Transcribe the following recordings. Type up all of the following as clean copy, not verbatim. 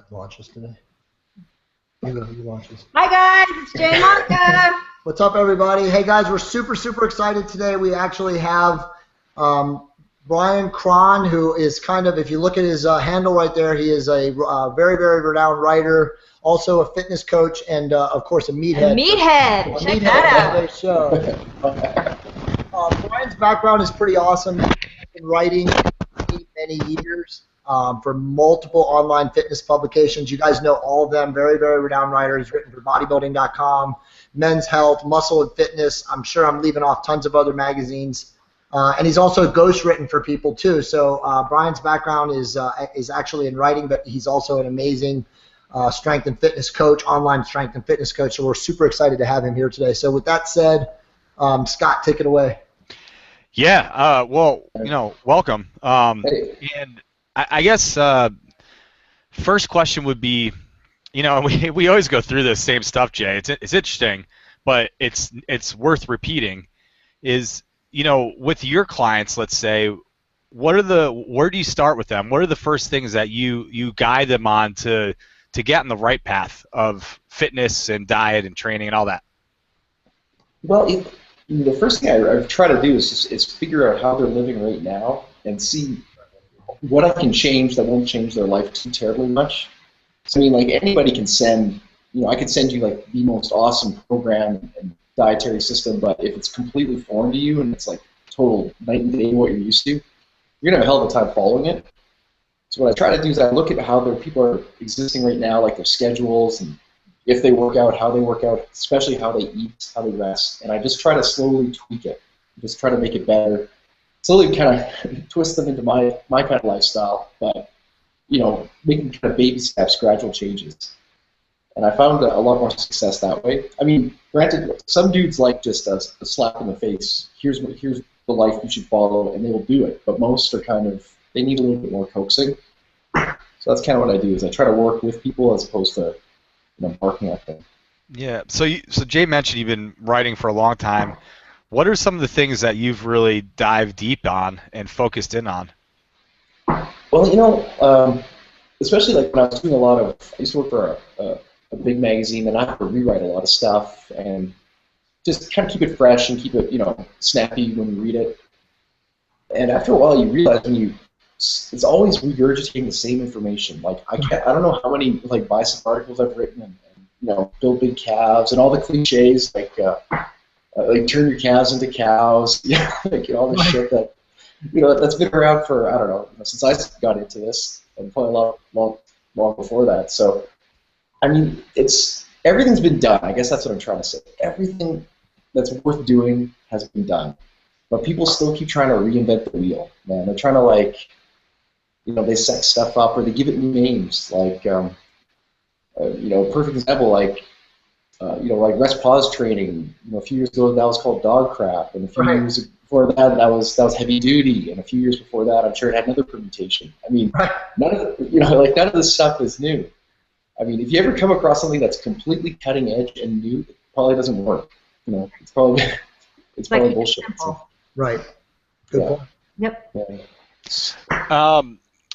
Launch us today. You launch us. Hi guys, it's Jay Marca. What's up, everybody? Hey guys, we're super excited today. We actually have Bryan Kranh, who is kind of, if you look at his handle right there, he is a very renowned writer, also a fitness coach, and of course a meathead. Check that out. Show. Bryan's background is pretty awesome. He's been writing many years for multiple online fitness publications. You guys know all of them. Very renowned writer. He's written for bodybuilding.com, Men's Health, Muscle and Fitness. I'm sure I'm leaving off tons of other magazines. And he's also ghostwritten for people too. So Bryan's background is actually in writing, but he's also an amazing strength and fitness coach, online strength and fitness coach. So we're super excited to have him here today. So with that said, Scott, take it away. Yeah, well, welcome. And I guess first question would be, we always go through this same stuff, Jay. It's interesting, but it's worth repeating. Is with your clients, let's say, where do you start with them? What are the first things that you guide them on to get on the right path of fitness and diet and training and all that? Well, the first thing I try to do is figure out how they're living right now and see what I can change that won't change their life too terribly much. So I mean, like, anybody can send, I could send you like the most awesome program and dietary system, but if it's completely foreign to you and it's like total night and day what you're used to, you're gonna have a hell of a time following it. So what I try to do is I look at how their people are existing right now, like their schedules, and if they work out, how they work out, especially how they eat, how they rest, and I just try to slowly tweak it, just try to make it better, slowly kind of twist them into my kind of lifestyle, but making kind of baby steps, gradual changes. And I found a lot more success that way. I mean, granted, some dudes like just a slap in the face. Here's the life you should follow, and they will do it. But most are they need a little bit more coaxing. So that's kind of what I do, is I try to work with people as opposed to barking at them. Yeah. So Jay mentioned you've been writing for a long time. What are some of the things that you've really dived deep on and focused in on? Well, especially like when I was doing I used to work for a big magazine, and I have to rewrite a lot of stuff and just kind of keep it fresh and keep it, snappy when you read it. And after a while, you realize it's always regurgitating the same information. Like I don't know how many like bicep articles I've written and build big calves and all the cliches like turn your calves into cows, like all this shit that that's been around for, I don't know, since I got into this, and probably long before that. So I mean, everything's been done. I guess that's what I'm trying to say. Everything that's worth doing has been done, but people still keep trying to reinvent the wheel. Man, they're trying to they set stuff up or they give it new names. Like, perfect example, like rest pause training. A few years ago that was called dog crap, and a few years before that was heavy duty, and a few years before that I'm sure it had another permutation. I mean, none of this stuff is new. I mean, if you ever come across something that's completely cutting edge and new, it probably doesn't work. It's probably bullshit. Right. Good point. Yep. Yeah.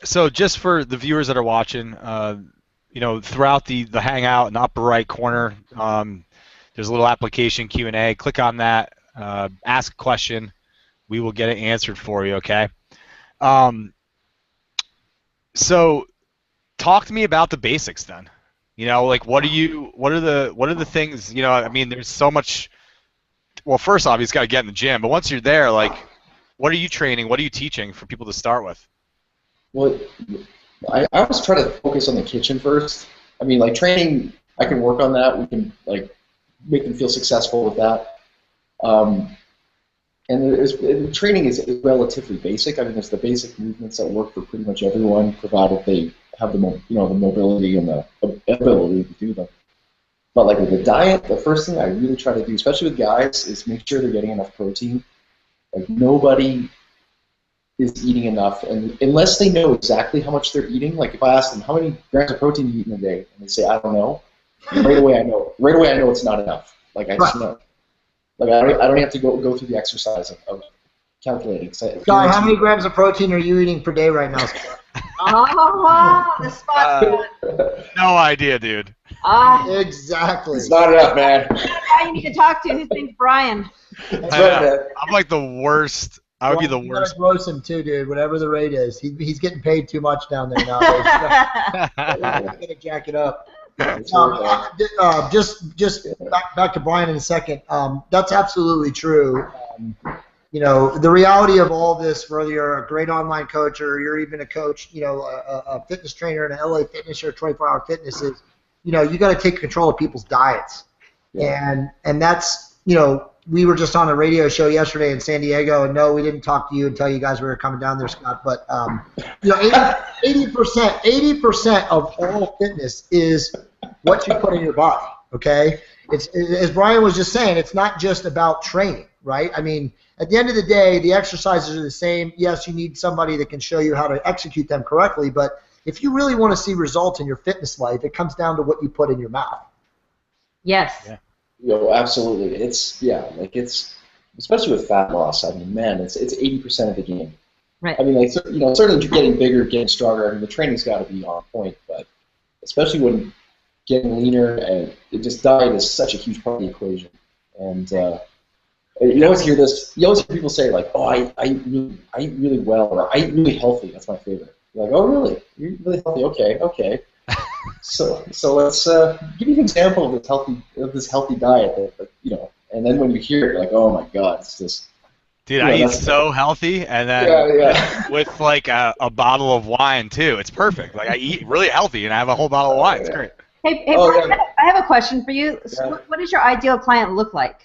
So just for the viewers that are watching, throughout the hangout in the upper right corner, there's a little application Q&A. Click on that. Ask a question. We will get it answered for you. Okay. So talk to me about the basics then. Like what are the things, I mean, there's so much. Well, first off, you just got to get in the gym, but once you're there, like, what are you training? What are you teaching for people to start with? Well, I always try to focus on the kitchen first. I mean, like, training, I can work on that. We can make them feel successful with that. And training is relatively basic. I mean, there's the basic movements that work for pretty much everyone, provided they have the mobility and the ability to do them. But like with the diet, the first thing I really try to do, especially with guys, is make sure they're getting enough protein. Like, nobody is eating enough, and unless they know exactly how much they're eating, like if I ask them how many grams of protein you eat in a day, and they say I don't know, right away I know it's not enough. Like, I just know. Like, I don't have to go through the exercise of calculating. Guy, how many grams of protein are you eating per day right now? Oh, the spot's good. no idea, dude. Exactly. It's not enough, man. Guy you need to talk to. His name's Bryan. That's right, man. I'm like the worst. I would be the You worst. gotta gross him too, dude. Whatever the rate is, he's getting paid too much down there now. I'm gonna jack it up. That's right, man. Just back to Bryan in a second. That's absolutely true. You know, the reality of all this, whether you're a great online coach or you're even a coach, you know, a fitness trainer in an LA Fitness or 24-hour fitness is, you know, you got to take control of people's diets. Yeah. And that's, you know, we were just on a radio show yesterday in San Diego, and no, we didn't talk to you and tell you guys we were coming down there, Scott. But you know, 80% of all fitness is what you put in your body. Okay, it's as Bryan was just saying, it's not just about training, right? I mean, at the end of the day, the exercises are the same. Yes, you need somebody that can show you how to execute them correctly, but if you really want to see results in your fitness life, it comes down to what you put in your mouth. Yes. Yeah. You know, absolutely. It's especially with fat loss. I mean, man, it's 80% of the game. Right. I mean, like, you know, certainly getting bigger, getting stronger. I mean, the training's got to be on point, but especially when getting leaner, and it just diet is such a huge part of the equation. And you always hear this. You always hear people say like, "Oh, I eat really well," or "I eat really healthy." That's my favorite. You're like, "Oh, really? You're really healthy? Okay." So let's give you an example of this healthy diet that you know, and then when you hear it, you're like, oh my God, it's just. Dude, I eat so healthy, and then with like a bottle of wine too. It's perfect. Like I eat really healthy, and I have a whole bottle of wine. It's great. Hey, Bryan, I have a question for you. So what does your ideal client look like?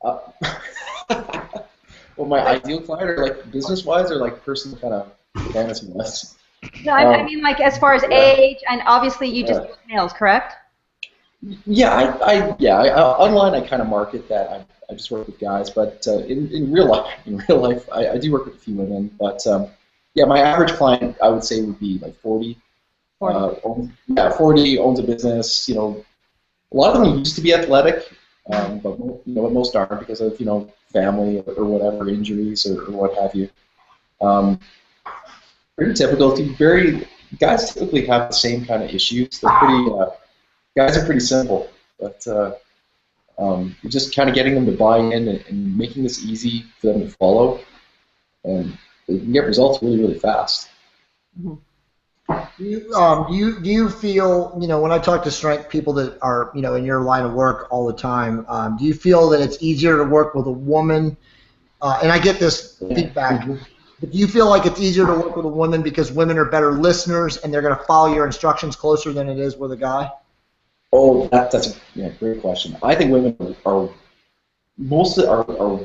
Well, my ideal client, or like business-wise, or like personal kind of fantasy-wise. No, I mean, like, as far as age, and obviously you just do males, correct? Yeah, online I kind of market that I just work with guys, but in real life, I do work with a few women. But yeah, my average client I would say would be like 40. 40 owns a business. You know, a lot of them used to be athletic, but you know, most aren't because of family or whatever, injuries or what have you. Pretty typical. Guys typically have the same kind of issues. They're pretty. Guys are pretty simple, but you're just kind of getting them to buy in and making this easy for them to follow, and they can get results really, really fast. Mm-hmm. Do you feel, when I talk to strength people that are, in your line of work all the time, do you feel that it's easier to work with a woman? And I get this feedback. But do you feel like it's easier to work with a woman because women are better listeners and they're going to follow your instructions closer than it is with a guy? Oh, that's a great question. I think women are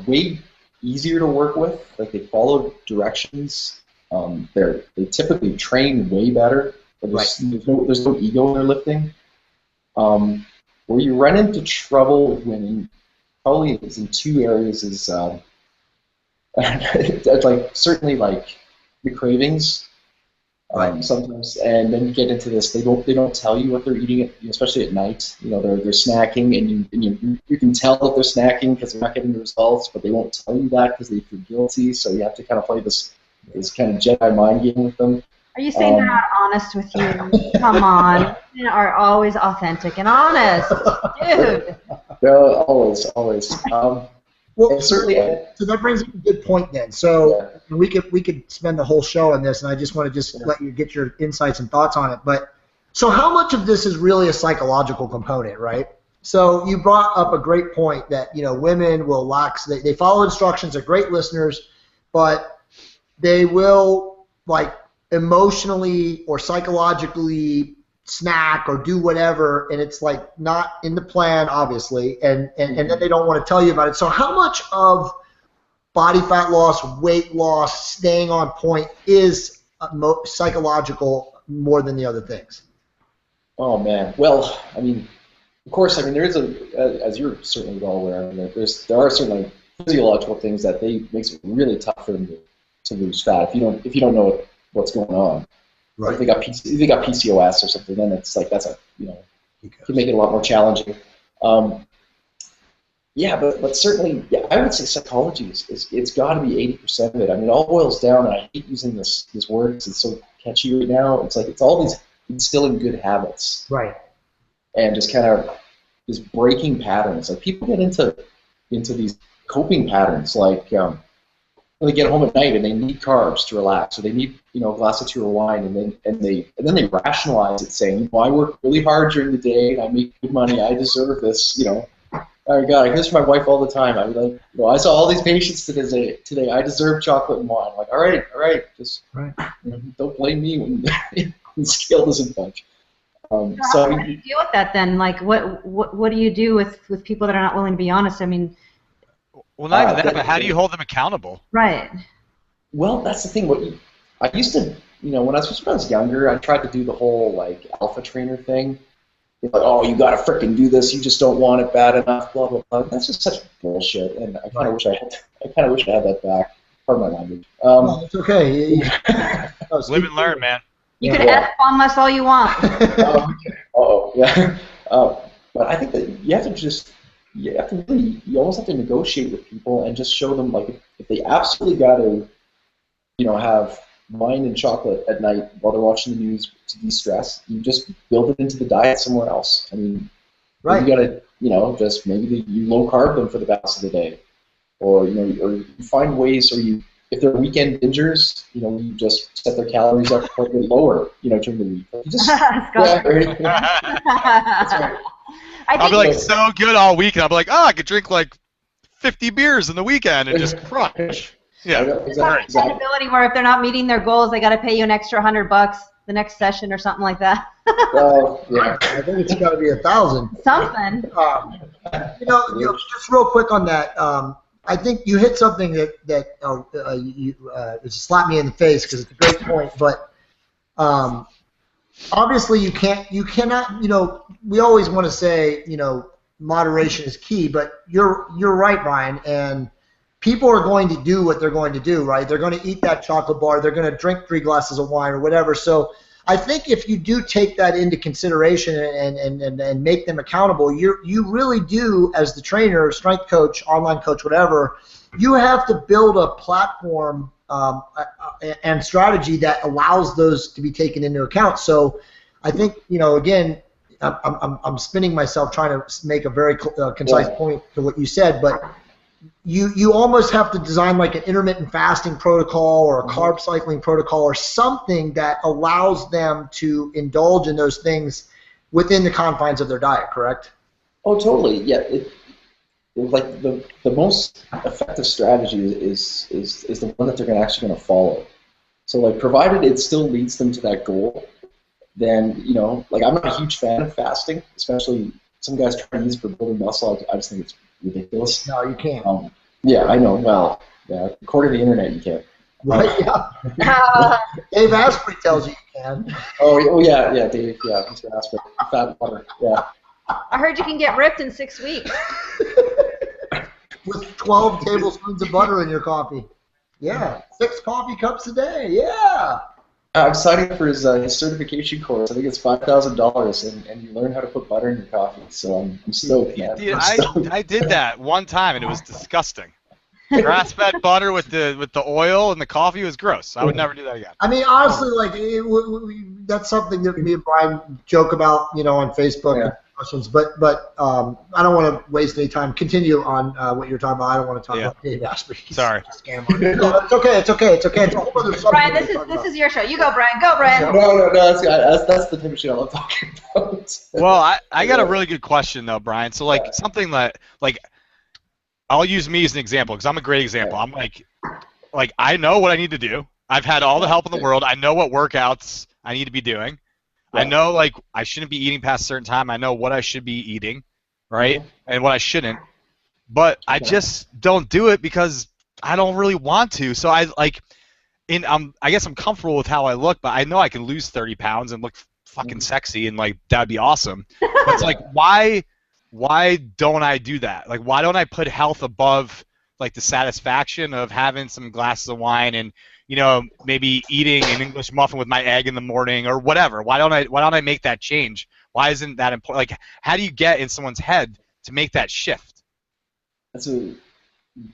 way easier to work with. Like, they follow directions. They typically train way better. There's no ego in their lifting. Where you run into trouble with women probably is in two areas. Is certainly the cravings. Sometimes, and then you get into this. They don't tell you what they're eating, especially at night. They're snacking, and you can tell that they're snacking because they're not getting the results, but they won't tell you that because they feel guilty. So you have to kind of play this kind of Jedi mind game with them. Are you saying they're not honest with you? Come on, women are always authentic and honest, dude. No, always. Well, certainly. So that brings up a good point then. So we could spend the whole show on this, and I just want to let you get your insights and thoughts on it. But so how much of this is really a psychological component, right? So you brought up a great point that women will lax. They follow instructions. They're great listeners, but they will emotionally or psychologically snack or do whatever, and it's not in the plan, obviously, and then they don't want to tell you about it. So how much of body fat loss, weight loss, staying on point is psychological more than the other things? Oh man, well, of course, there is as you're certainly well aware, there are certainly physiological things that makes it really tough for them to lose fat if you don't know what's going on. Right. If they got PCOS or something, then it's can make it a lot more challenging. But certainly, I would say psychology it's got to be 80% of it. It all boils down, and I hate using this word because it's so catchy right now. It's all instilling good habits. Right. And just kind of just breaking patterns. Like people get into these coping patterns, like when they get home at night and they need carbs to relax, or they need a glass or two of wine, and then they rationalize it, saying, "Well, I work really hard during the day and I make good money. I deserve this." Oh God, I hear this from my wife all the time. I'm like, I saw all these patients today. I deserve chocolate and wine. I'm like, all right, just don't blame me when the scale doesn't budge. So how do you deal with that then? Like, what do you do with people that are not willing to be honest? I mean, well, not even that, but how do you hold them accountable? Right. Well, that's the thing. I used to, when I was younger, I tried to do the whole like alpha trainer thing. Like, oh, you gotta frickin' do this. You just don't want it bad enough. Blah blah blah. That's just such bullshit, and I kind of wish I had that back. Pardon my language. No, it's okay. Live and learn, man. You can F-bomb us all you want. Yeah. But I think that you almost have to negotiate with people and just show them, like, if they absolutely got to, have wine and chocolate at night while they're watching the news to de-stress, you just build it into the diet somewhere else. I mean, you got to, just maybe you low carb them for the balance of the day, or or you find ways, or if they're weekend bingers, you just set their calories up quite a bit lower, during the week. You just, That's right. I'll be like so good all week, and I'll be like, I could drink like 50 beers in the weekend and just crush. Yeah, exactly. Accountability where if they're not meeting their goals, they got to pay you an extra $100 the next session or something like that. Yeah, I think it's got to be 1,000. Something. Just real quick on that. I think you hit something that it slapped me in the face because it's a great point. But obviously, you cannot. We always want to say, moderation is key. But you're right, Bryan, and people are going to do what they're going to do, right? They're going to eat that chocolate bar. They're going to drink 3 glasses of wine or whatever. So I think if you do take that into consideration and make them accountable, you really do, as the trainer, strength coach, online coach, whatever, you have to build a platform and strategy that allows those to be taken into account. So I think, again, I'm spinning myself trying to make a very concise point to what you said, but you almost have to design like an intermittent fasting protocol or a carb cycling protocol or something that allows them to indulge in those things within the confines of their diet, correct? Oh, totally. Yeah. Like the most effective strategy is the one that they're actually going to follow. So, like, provided it still leads them to that goal, then, like, I'm not a huge fan of fasting, especially some guys try to use it for building muscle. I just think it's ridiculous. No, you can't. Yeah, I know. Well, yeah, according to the internet, you can't. Right, yeah. Dave Asprey tells you can. Oh yeah, Dave, Mr. Asprey. Fat butter, yeah. I heard you can get ripped in 6 weeks. With 12 tablespoons of butter in your coffee. Yeah, 6 coffee cups a day, yeah. I'm signing up for his certification course. I think it's $5,000, and you learn how to put butter in your coffee. So I'm stoked, man. Dude, I did that one time, and it was disgusting. Grass-fed butter with the oil and the coffee was gross. I would never do that again. I mean, honestly, like that's something that me and Bryan joke about, on Facebook. Yeah. Questions, but I don't want to waste any time. Continue on what you're talking about. I don't want to talk about Dave Asprey. Sorry. No, it's okay. It's a whole other subject. Bryan, this is your show. You go, Bryan. Go, Bryan. No. That's the type of shit I love talking about. Well, I got a really good question though, Bryan. So something that I'll use me as an example because I'm a great example. I'm like I know what I need to do. I've had all the help in the world. I know what workouts I need to be doing. I know, I shouldn't be eating past a certain time. I know what I should be eating, right, and what I shouldn't. But I just don't do it because I don't really want to. So I guess I'm comfortable with how I look, but I know I can lose 30 pounds and look fucking sexy, and that'd be awesome. But it's why don't I do that? Why don't I put health above the satisfaction of having some glasses of wine and maybe eating an English muffin with my egg in the morning or whatever. Why don't I make that change? Why isn't that important? How do you get in someone's head to make that shift? That's a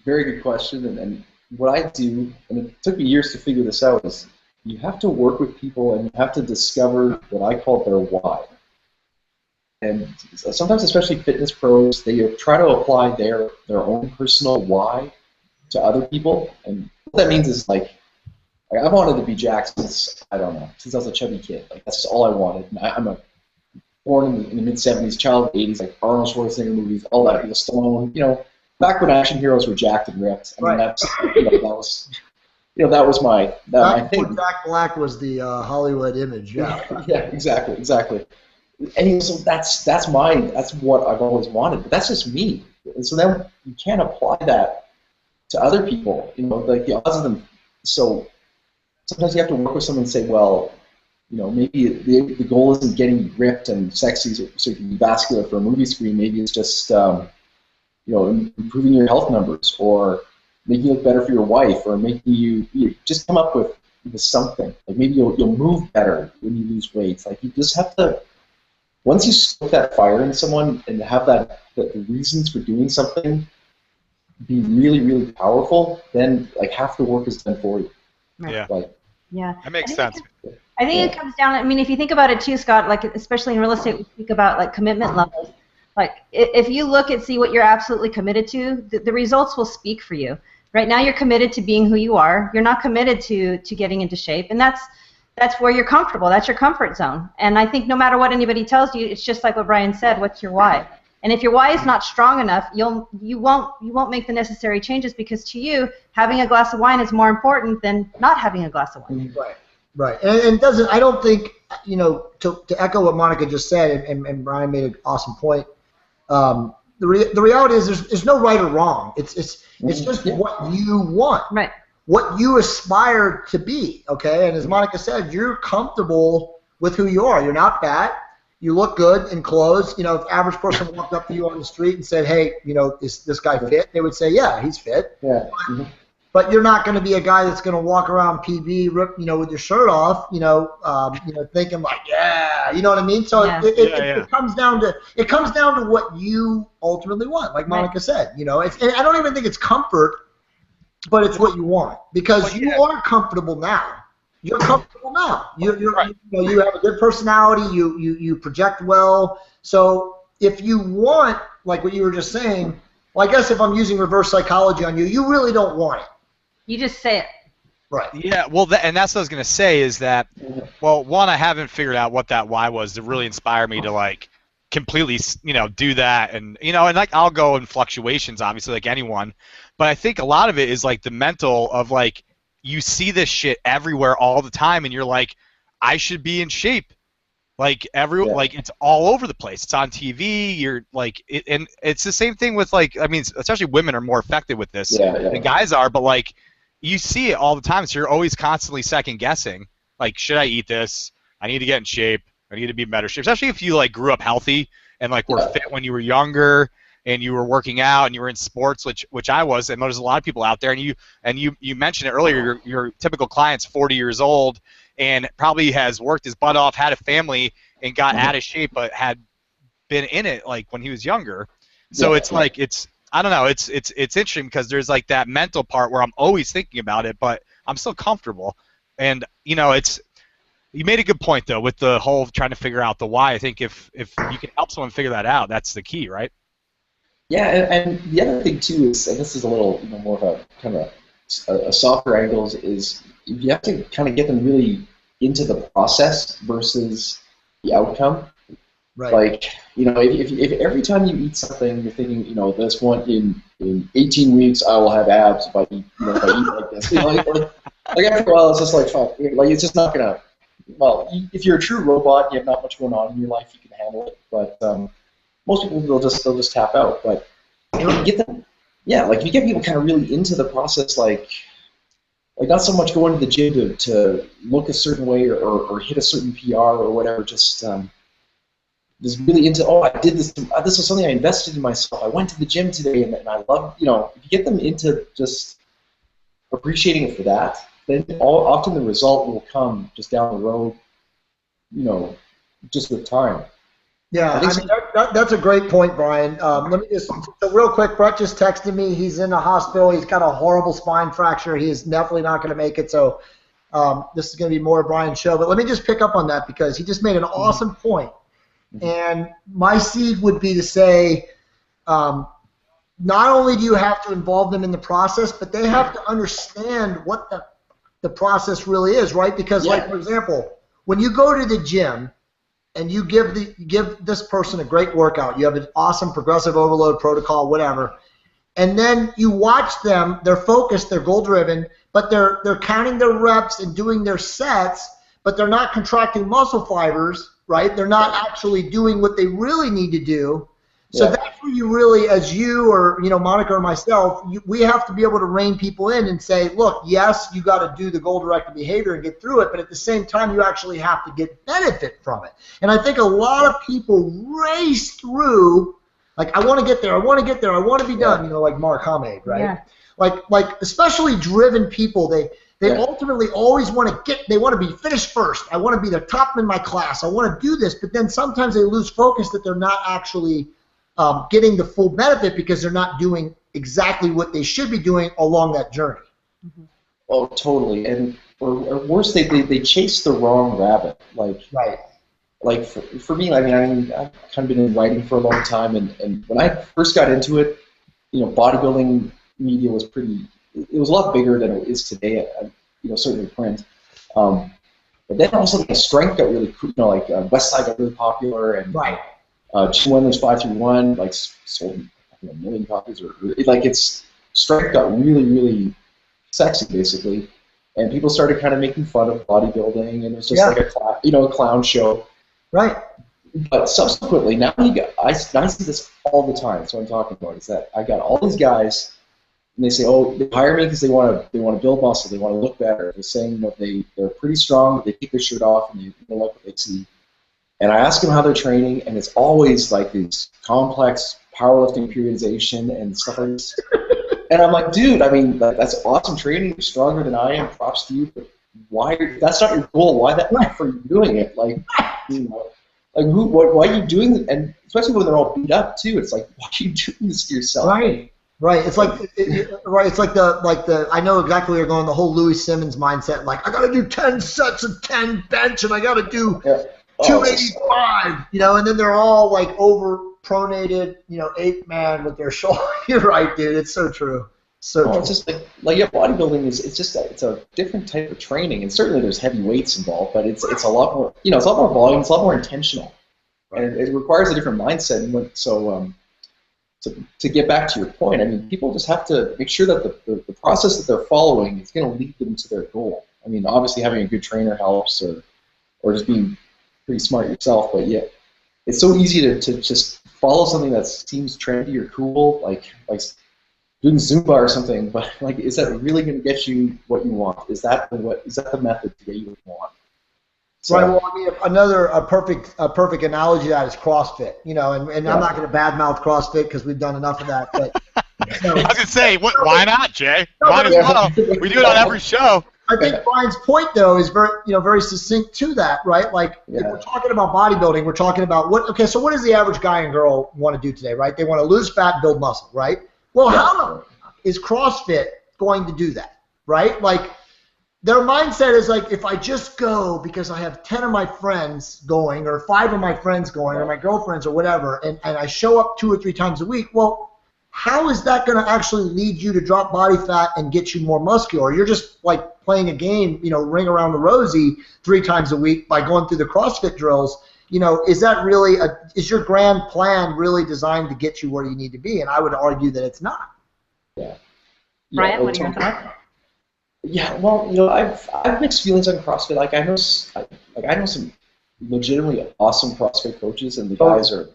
very good question, and what I do, and it took me years to figure this out, is you have to work with people and you have to discover what I call their why. And sometimes, especially fitness pros, they try to apply their own personal why to other people. And what that means is like I've wanted to be jacked since, I don't know, since I was a chubby kid. Like that's just all I wanted. And I'm a born in the mid '70s, child of the '80s, like Arnold Schwarzenegger movies, all that, Stallone. Back when action heroes were jacked and ripped. I mean, that's that was my my thing. Jack Black was the Hollywood image. Yeah. Yeah, exactly. And so that's what I've always wanted, but that's just me. And so then you can't apply that to other people. Like the odds of them. So sometimes you have to work with someone and say, well, maybe the goal isn't getting ripped and sexy so you can be vascular for a movie screen. Maybe it's just improving your health numbers or making you look better for your wife or making you just come up with something. Like maybe you'll move better when you lose weight. Like you just have to. Once you stoke that fire in someone and have the reasons for doing something be really, really powerful, then like half the work is done for you. Yeah. Yeah. That makes sense. I think it comes down. I mean, if you think about it too, Scott, like especially in real estate, we speak about like commitment levels. Like if you look and see what you're absolutely committed to, the results will speak for you. Right now, you're committed to being who you are. You're not committed to getting into shape, and that's where you're comfortable. That's your comfort zone. And I think no matter what anybody tells you, it's just like what Bryan said. What's your why? And if your why is not strong enough, you won't make the necessary changes because to you, having a glass of wine is more important than not having a glass of wine. Right. And it doesn't. I don't think to echo what Monica just said, and Bryan made an awesome point. The reality is there's no right or wrong. It's just what you want. Right. What you aspire to be, okay? And as Monica said, you're comfortable with who you are. You're not fat. You look good in clothes. If the average person walked up to you on the street and said, hey, is this guy fit? They would say, yeah, he's fit. Yeah. But you're not going to be a guy that's going to walk around PB, with your shirt off, thinking like, yeah, you know what I mean? So it comes down to what you ultimately want, like Monica said. And I don't even think it's comfort. But it's what you want because you are comfortable now. You're comfortable now. You have a good personality. You project well. So if you want, like what you were just saying, well, I guess if I'm using reverse psychology on you, you really don't want it. You just say it. Right. Yeah. Well, and that's what I was gonna say is that, well, one, I haven't figured out what that why was to really inspire me to like completely, do that, and and like I'll go in fluctuations, obviously, like anyone. But I think a lot of it is like the mental of like you see this shit everywhere all the time, and you're like, I should be in shape. Like like it's all over the place. It's on TV. You're like, and it's the same thing with like, I mean, especially women are more affected with this than guys are. But like, you see it all the time, so you're always constantly second guessing. Like, should I eat this? I need to get in shape. I need to be in better shape. Especially if you like grew up healthy and like were fit when you were younger. And you were working out and you were in sports, which I was, and there's a lot of people out there. And you mentioned it earlier. Your typical client's 40 years old and probably has worked his butt off, had a family, and got out of shape, but had been in it like when he was younger. So it's like I don't know. It's interesting because there's like that mental part where I'm always thinking about it, but I'm still comfortable. And you made a good point though with the whole trying to figure out the why. I think if you can help someone figure that out, that's the key, right? Yeah, and the other thing too is, and this is a little more of a kind of a softer angle, is you have to kind of get them really into the process versus the outcome. Right. Like if every time you eat something you're thinking this one in 18 weeks I will have abs if I eat like this. Like after a while it's just like fuck. Like it's just not gonna. Well, if you're a true robot, you have not much going on in your life, you can handle it, but. Most people they'll just tap out, but you get them, like you get people kind of really into the process, like not so much going to the gym to look a certain way or hit a certain PR or whatever, just really into I did this. This was something I invested in myself. I went to the gym today and I love if you get them into just appreciating it for that, then often the result will come just down the road, just with time. Yeah, I mean, that's a great point, Bryan. Let me so real quick, Brett just texted me. He's in the hospital. He's got a horrible spine fracture. He is definitely not going to make it. So this is going to be more of Bryan's show, but let me just pick up on that because he just made an awesome point. And my seed would be to say, not only do you have to involve them in the process, but they have to understand what the process really is, right? Because, like, for example, when you go to the gym and you give this person a great workout, you have an awesome progressive overload protocol, whatever, and then you watch them, they're focused, they're goal-driven, but they're counting their reps and doing their sets, but they're not contracting muscle fibers, right? They're not actually doing what they really need to do. So that's where you really, as you or Monica or myself, we have to be able to rein people in and say, look, yes, you got to do the goal-directed behavior and get through it, but at the same time, you actually have to get benefit from it. And I think a lot of people race through, like, I want to get there, I want to get there, I want to be done, like Mark Hamed, right? Yeah. Like especially driven people, they ultimately always want to be finished first. I want to be the top in my class. I want to do this, but then sometimes they lose focus that they're not actually getting the full benefit because they're not doing exactly what they should be doing along that journey. Mm-hmm. Oh, totally. And or worse, they chase the wrong rabbit. Like for me, I mean, I've kind of been in writing for a long time, and when I first got into it, bodybuilding media was it was a lot bigger than it is today, certainly print. But then also the strength got really cool, West Side got really popular, and Two Wonders 531 sold a million copies, it's strength got really, really sexy basically, and people started kind of making fun of bodybuilding, and it was just like a clown show. Right. But subsequently, now I see this all the time. So what I'm talking about is that I got all these guys, and they say, oh, they hire me because they want to build muscle, they want to look better. They're saying that they're pretty strong, they take their shirt off, and they don't like what they see. And I ask them how they're training, and it's always like these complex powerlifting periodization and stuff like this. And I'm like, dude, I mean, that's awesome training. You're stronger than I am. Props to you. But why? That's not your goal. Why the F are you doing it? Why are you doing it? And especially when they're all beat up too. It's like, why are you doing this to yourself? Right. Right. It's like It's like the I know exactly where you're going. The whole Louis Simmons mindset. Like, I got to do 10 sets of 10 bench, and I got to do 285. And then they're all like over-pronated, ape man with their shoulder. You're right, dude. It's so true. So true. It's just bodybuilding it's a different type of training, and certainly there's heavy weights involved, but it's a lot more it's a lot more volume, it's a lot more intentional, and it requires a different mindset. And so to get back to your point, I mean, people just have to make sure that the process that they're following is going to lead them to their goal. I mean, obviously having a good trainer helps, or just being pretty smart yourself, but it's so easy to just follow something that seems trendy or cool, like doing Zumba or something, but is that really going to get you what you want? Is that the method to get you what you want? So, right. Well, I mean, a perfect analogy to that is CrossFit. And I'm not going to badmouth CrossFit because we've done enough of that. But I was going to say, why not, Jay? Might as well. We do it on every show. I think Bryan's point, though, is very succinct to that, right? Like, if we're talking about bodybuilding, we're talking about so what does the average guy and girl want to do today, right? They want to lose fat, build muscle, right? Well, how is CrossFit going to do that, right? Like, their mindset is like, if I just go because I have 10 of my friends going, or 5 of my friends going, or my girlfriends, or whatever, and I show up 2 or 3 times a week, well, how is that going to actually lead you to drop body fat and get you more muscular? You're just like playing a game, ring around the rosy 3 times a week by going through the CrossFit drills. Is that really is your grand plan really designed to get you where you need to be? And I would argue that it's not. Yeah. Bryan, what are your thoughts? Yeah, well, I've mixed feelings on CrossFit. Like, I know some legitimately awesome CrossFit coaches, and the guys are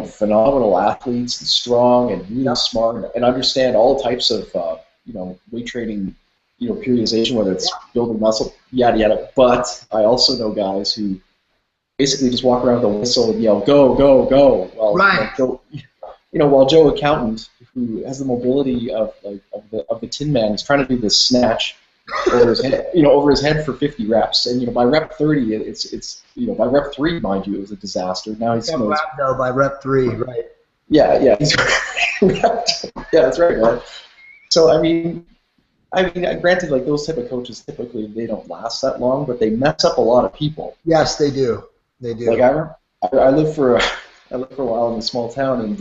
phenomenal athletes and strong and really smart and understand all types of weight training, periodization, whether it's building muscle, yada yada. But I also know guys who basically just walk around with a whistle and yell, "Go, go, go!" While Joe Accountant, who has the mobility of the Tin Man, is trying to do this snatch over his head for 50 reps, and by rep 30, it's by rep 3, mind you, it was a disaster. Now he's by rep 3, right? Yeah, he's yeah, that's right, man. So I mean, I mean, granted, like those type of coaches, typically they don't last that long, but they mess up a lot of people. Yes, they do. They do. Like I lived for a while in a small town, and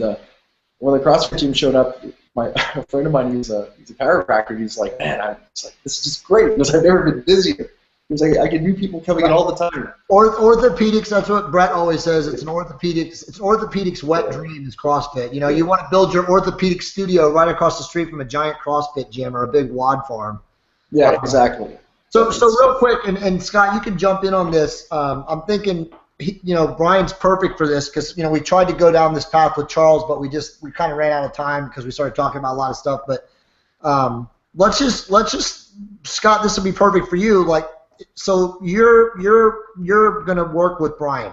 when the CrossFit gym showed up, a friend of mine, he's a chiropractor. He's like, man, it's like, this is just great because I've never been busier. He's like, I get new people coming in all the time. Orthopedics, that's what Brett always says. It's orthopedics wet dream is CrossFit. You know, you want to build your orthopedic studio right across the street from a giant CrossFit gym or a big WOD farm. Yeah, exactly. So real quick, and Scott, you can jump in on this. I'm thinking, you know, Bryan's perfect for this because, you know, we tried to go down this path with Charles, but we kind of ran out of time because we started talking about a lot of stuff. But let's just Scott, this will be perfect for you. Like, so you're gonna work with Bryan.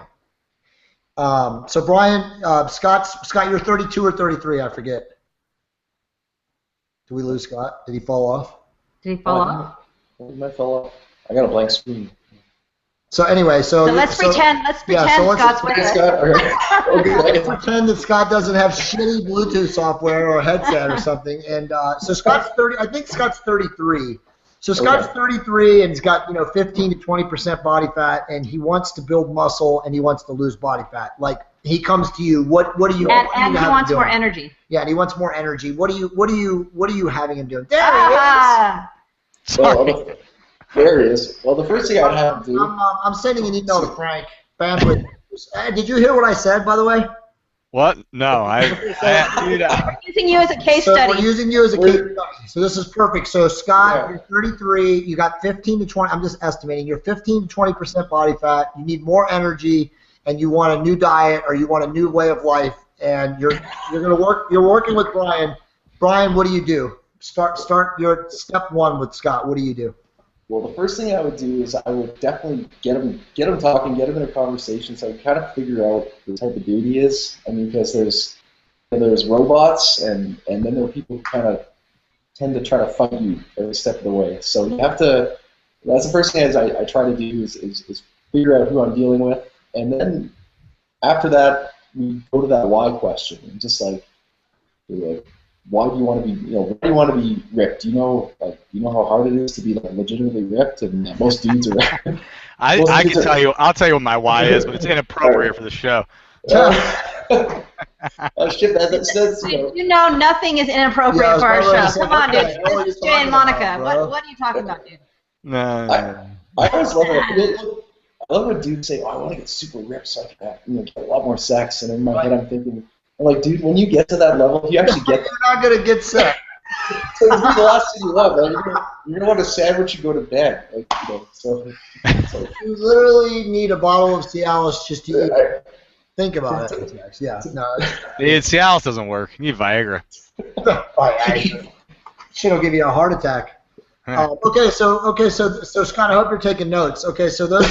So Bryan, Scott, you're 32 or 33, I forget. Did we lose Scott? Did he fall off? Did he fall off? He might fall off. I got a blank screen. So anyway, so let's pretend Scott's with us. Let's pretend that Scott doesn't have shitty Bluetooth software or a headset or something. And so Scott's 30. I think Scott's 33. So Scott's 33 and he's got, you know, 15 to 20% body fat, and he wants to build muscle and he wants to lose body fat. Like, he comes to you. What do you? And he wants more energy. Yeah, and he wants more energy. What are you having him doing? There he is. Well, there he is. Well, the first thing I'd have to do. I'm sending an email to Frank. Did you hear what I said, by the way? What? No, We're using you as a case study. We're using you as a case study. So this is perfect. So Scott, you're 33. You got 15 to 20. I'm just estimating. You're 15 to 20% body fat. You need more energy, and you want a new diet or you want a new way of life. And you're gonna work. You're working with Bryan. Bryan, what do you do? Start your step one with Scott. What do you do? Well, the first thing I would do is I would definitely get him talking, get him in a conversation, so I kind of figure out the type of dude he is. I mean, because there's robots, and then there are people who kind of tend to try to fight you every step of the way. So you have to. That's the first thing I try to do is figure out who I'm dealing with, and then after that we go to that why question, and just like why do you want to be, why do you want to be ripped? You know how hard it is to be like legitimately ripped, and most dudes are. I can tell you. I'll tell you what my why is, but it's inappropriate for the show. Oh shit! That's you know nothing is inappropriate for our show. Come on, dude. This is Jay and Monica. What are you talking about, dude? No. I always love it. I love when dudes say, "Oh, I want to get super ripped so I can get a lot more sex," and in my head I'm thinking. I'm like, dude, when you get to that level, you actually get. You're not gonna get sex. So it's the last thing you love. Like, you're gonna want a sandwich and go to bed. Like, so. You literally need a bottle of Cialis just to eat. Think about it. Yeah. No. Cialis doesn't work. You need Viagra. Shit'll give you a heart attack. Okay, so Scott, I hope you're taking notes. Okay, so that's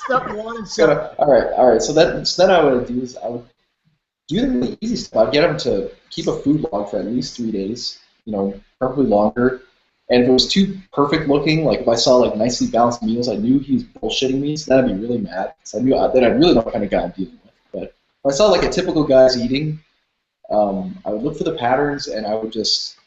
step one and step. All right. So then I would do is I would do the really easy stuff. I'd get him to keep a food log for at least 3 days, preferably longer. And if it was too perfect looking, like if I saw like nicely balanced meals, I knew he was bullshitting me, so then I'd be really mad. So I knew then I really know what kind of guy I'm dealing with. But if I saw like a typical guy's eating, I would look for the patterns, and I would just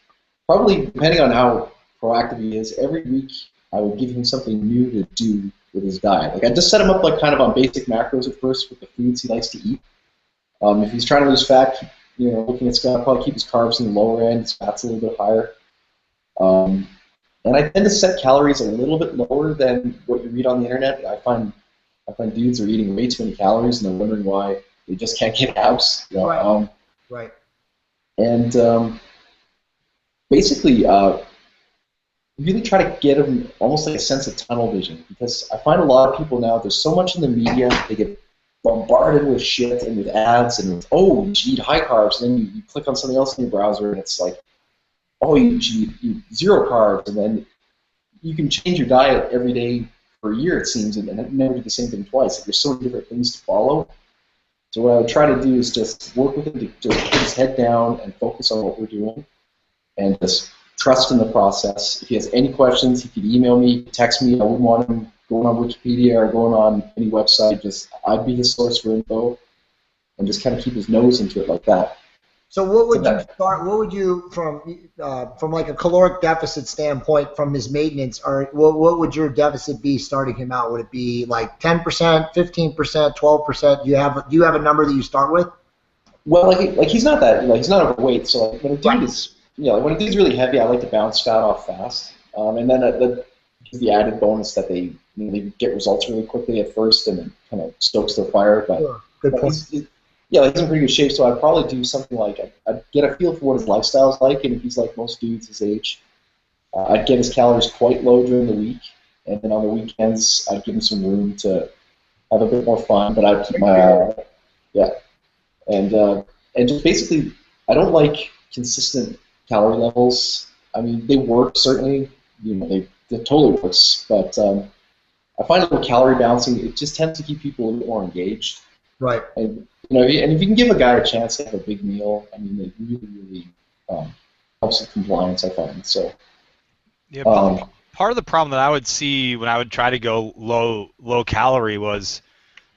probably, depending on how proactive he is, every week I would give him something new to do with his diet. Like I just set him up like kind of on basic macros at first with the foods he likes to eat. If he's trying to lose fat, looking at Scott, probably keep his carbs in the lower end, his fat's a little bit higher. And I tend to set calories a little bit lower than what you read on the internet. I find dudes are eating way too many calories and they're wondering why they just can't get abs. Right. And basically, really try to get them almost like a sense of tunnel vision, because I find a lot of people now, there's so much in the media, they get bombarded with shit and with ads and with, oh, you should eat high carbs, and then you click on something else in your browser and it's like, oh, you should eat 0 carbs, and then you can change your diet every day for a year, it seems, and never do the same thing twice. There's so many different things to follow. So what I would try to do is just work with him to put his head down and focus on what we're doing, and just trust in the process. If he has any questions, he could email me, text me. I wouldn't want him going on Wikipedia or going on any website. I'd be his source for info, and just kind of keep his nose into it like that. So what would you start? What would you from like a caloric deficit standpoint from his maintenance? Or what would your deficit be starting him out? Would it be like 10%, 15%, 12%? Do you have a number that you start with? Well, like he's not that, he's not overweight. So like, when a dude is, when a dude's really heavy, I like to bounce fat off fast. And then the added bonus that they get results really quickly at first, and then kind of stokes their fire. But Sure. Good point. he's in pretty good shape. So I'd probably do something like I'd get a feel for what his lifestyle's like, and if he's like most dudes his age, I'd get his calories quite low during the week, and then on the weekends I'd give him some room to have a bit more fun. But I'd keep my and just basically, I don't like consistent calorie levels. I mean, they work certainly. They totally works. But I find with calorie balancing, it just tends to keep people a little bit more engaged. Right. And if you can give a guy a chance to have a big meal, I mean, it really helps with compliance, I find. So. Yeah. Part of the problem that I would see when I would try to go low calorie was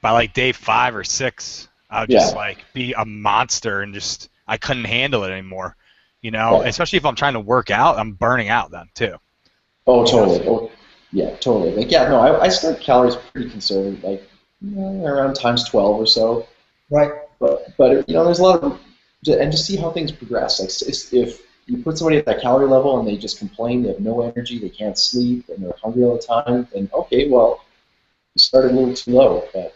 by like day 5 or 6. I would just like be a monster and just I couldn't handle it anymore, Especially if I'm trying to work out, I'm burning out then too. Oh, totally. Oh, yeah, totally. Like, no, I start calories pretty conservative, like around times 12 or so. Right. But there's a lot of, and just see how things progress. Like if you put somebody at that calorie level and they just complain, they have no energy, they can't sleep, and they're hungry all the time, then okay, well, you started a little too low. But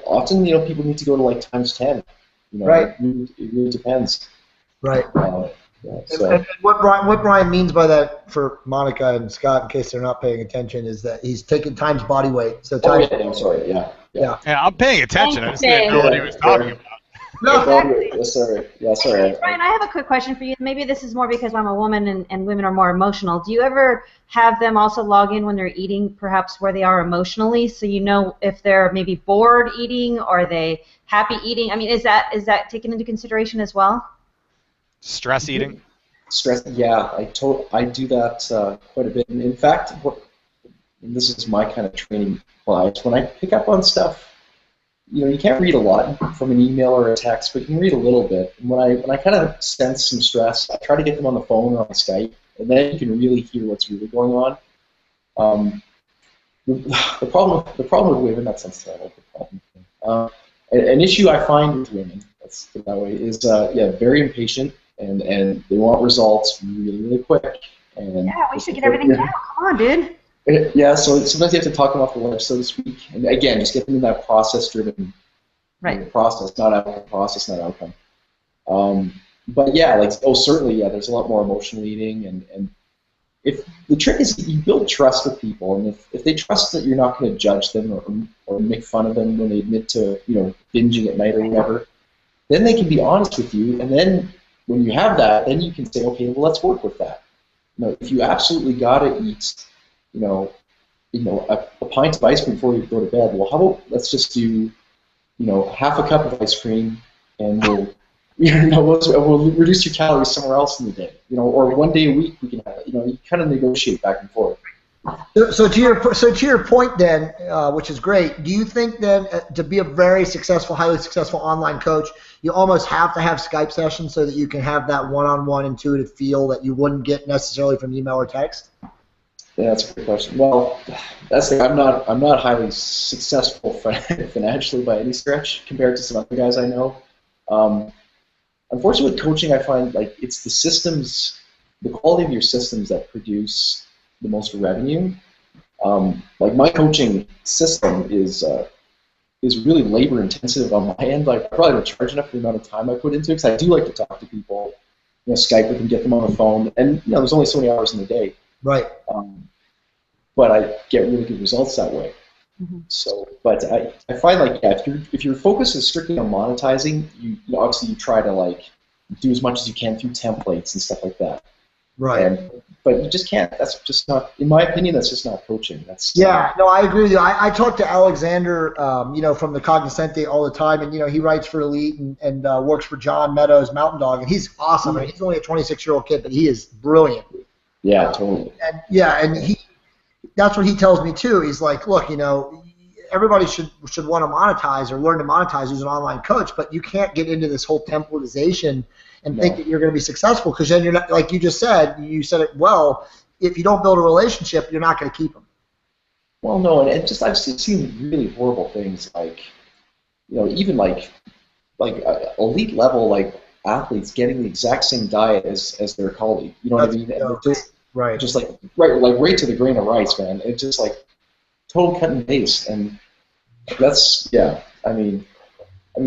often, people need to go to like times 10. Right. It really depends. Right. So. And what Bryan means by that for Monica and Scott, in case they're not paying attention, is that he's taking times body weight. So I'm sorry. Yeah. Yeah, I'm paying attention. I just didn't know what he was talking about. No. Exactly. Yes, sorry. Yeah, sorry. Bryan, I have a quick question for you. Maybe this is more because I'm a woman and women are more emotional. Do you ever have them also log in when they're eating, perhaps where they are emotionally, so if they're maybe bored eating or are they happy eating? I mean, is that taken into consideration as well? Stress eating? Stress, yeah. I do that quite a bit. And in fact, and this is my kind of training applies, when I pick up on stuff, you can't read a lot from an email or a text, but you can read a little bit. And when I kind of sense some stress, I try to get them on the phone or on Skype, and then you can really hear what's really going on. The problem with women, that's not the problem. An issue I find with women, let's put it that way, is very impatient, and they want results really, really quick. And we should get everything down. Come on, dude. Yeah, so sometimes you have to talk them off the ledge, so to speak. And again, just get them in that process-driven process, not outcome, process, not outcome. But yeah, certainly, there's a lot more emotional eating, and if the trick is you build trust with people, and if they trust that you're not going to judge them or make fun of them when they admit to binging at night or whatever, then they can be honest with you, and then when you have that, then you can say, okay, well, let's work with that. If you absolutely got to eat a pint of ice cream before you go to bed. Well, how about let's just do, half a cup of ice cream, and we'll reduce your calories somewhere else in the day. Or one day a week we can have it. You kind of negotiate back and forth. So to your point then, which is great, do you think then to be a very successful, highly successful online coach, you almost have to have Skype sessions so that you can have that one-on-one intuitive feel that you wouldn't get necessarily from email or text? Yeah, that's a good question. Well, I'm not highly successful financially by any stretch compared to some other guys I know. Unfortunately, with coaching, I find it's the systems, the quality of your systems that produce the most revenue. My coaching system is really labor intensive on my end. I probably don't charge enough for the amount of time I put into it, because I do like to talk to people, Skype with them, get them on the phone, and there's only so many hours in the day. Right. But I get really good results that way. Mm-hmm. So, but I find if your focus is strictly on monetizing, you obviously you try to do as much as you can through templates and stuff like that. Right. But you just can't. That's just not, in my opinion, that's just not coaching. No, I agree with you. I talk to Alexander, from the Cognoscente all the time, and he writes for Elite and works for John Meadows, Mountain Dog, and he's awesome. I mean, he's only a 26-year-old kid, but he is brilliant. Yeah, totally. And that's what he tells me too. He's like, look, everybody should want to monetize or learn to monetize who's an online coach, but you can't get into this whole templatization and think that you're going to be successful, because then you're not, like you just said, you said it well, if you don't build a relationship, you're not going to keep them. Well, no, and just I've seen really horrible things, like, even like elite level like athletes getting the exact same diet as their colleague. You know what I mean? And just like right to the grain of rice, man. It's just like total cut and paste, and that's I mean,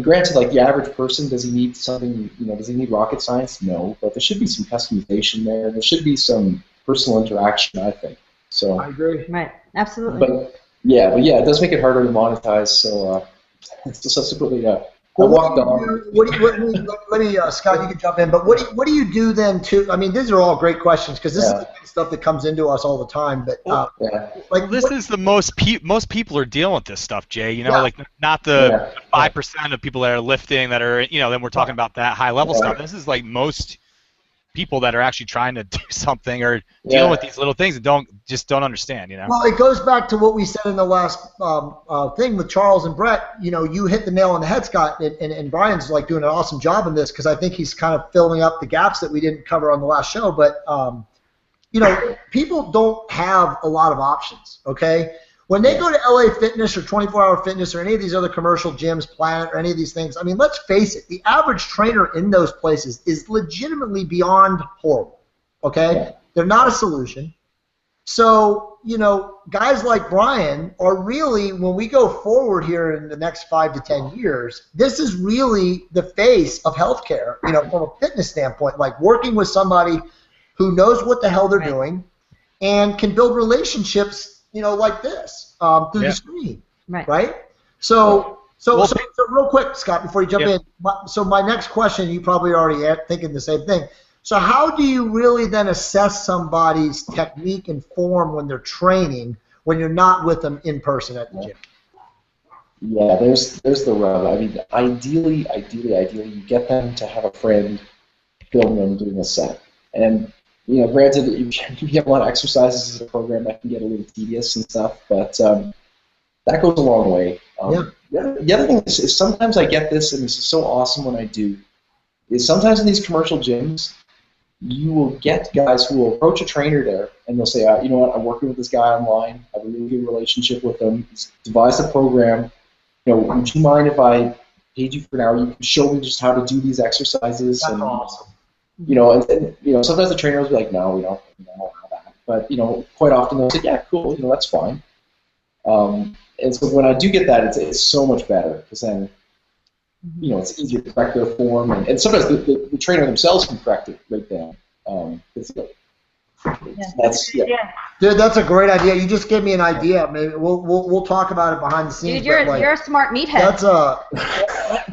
granted, like the average person, does he need something? Does he need rocket science? No, but there should be some customization there. There should be some personal interaction, I think. So I agree. Right. Absolutely. But yeah, it does make it harder to monetize. So subsequently, well, let me, Scott, you can jump in. But what do you do then to? I mean, these are all great questions, because this is the stuff that comes into us all the time. But like this is the most people are dealing with this stuff, Jay. Like not the 5% of people that are lifting that are then we're talking about that high level stuff. This is like most people that are actually trying to do something or dealing with these little things and don't understand, Well, it goes back to what we said in the last thing with Charles and Brett. You hit the nail on the head, Scott, and Bryan's like doing an awesome job in this, because I think he's kind of filling up the gaps that we didn't cover on the last show. But people don't have a lot of options, okay? When they go to LA Fitness or 24-Hour Fitness or any of these other commercial gyms, Planet, or any of these things, I mean, let's face it, the average trainer in those places is legitimately beyond horrible, okay? Yeah. They're not a solution. So, guys like Bryan are really, when we go forward here in the next 5 to 10 years, this is really the face of healthcare, from a fitness standpoint, like working with somebody who knows what the hell they're doing and can build relationships like this through the screen, right? So real quick, Scott, before you jump in, so my next question, you probably already thinking the same thing. So how do you really then assess somebody's technique and form when they're training, when you're not with them in person at the gym? Yeah, there's the rub. I mean, ideally, you get them to have a friend film them doing a set, and granted, you have a lot of exercises in a program that can get a little tedious and stuff, but that goes a long way. The other thing is sometimes I get this, and this is so awesome when I do, is sometimes in these commercial gyms, you will get guys who will approach a trainer there, and they'll say, you know what, I'm working with this guy online, I have a really good relationship with him, he's devised a program, would you mind if I paid you for an hour, you can show me just how to do these exercises? That's awesome. And sometimes the trainer will be like, no, we don't have that. But, quite often they'll say, yeah, cool, that's fine. And so when I do get that, it's so much better, because then, it's easier to correct their form. And sometimes the trainer themselves can correct it right then. Dude, that's a great idea. You just gave me an idea. Maybe we'll talk about it behind the scenes. Dude, you're a smart meathead.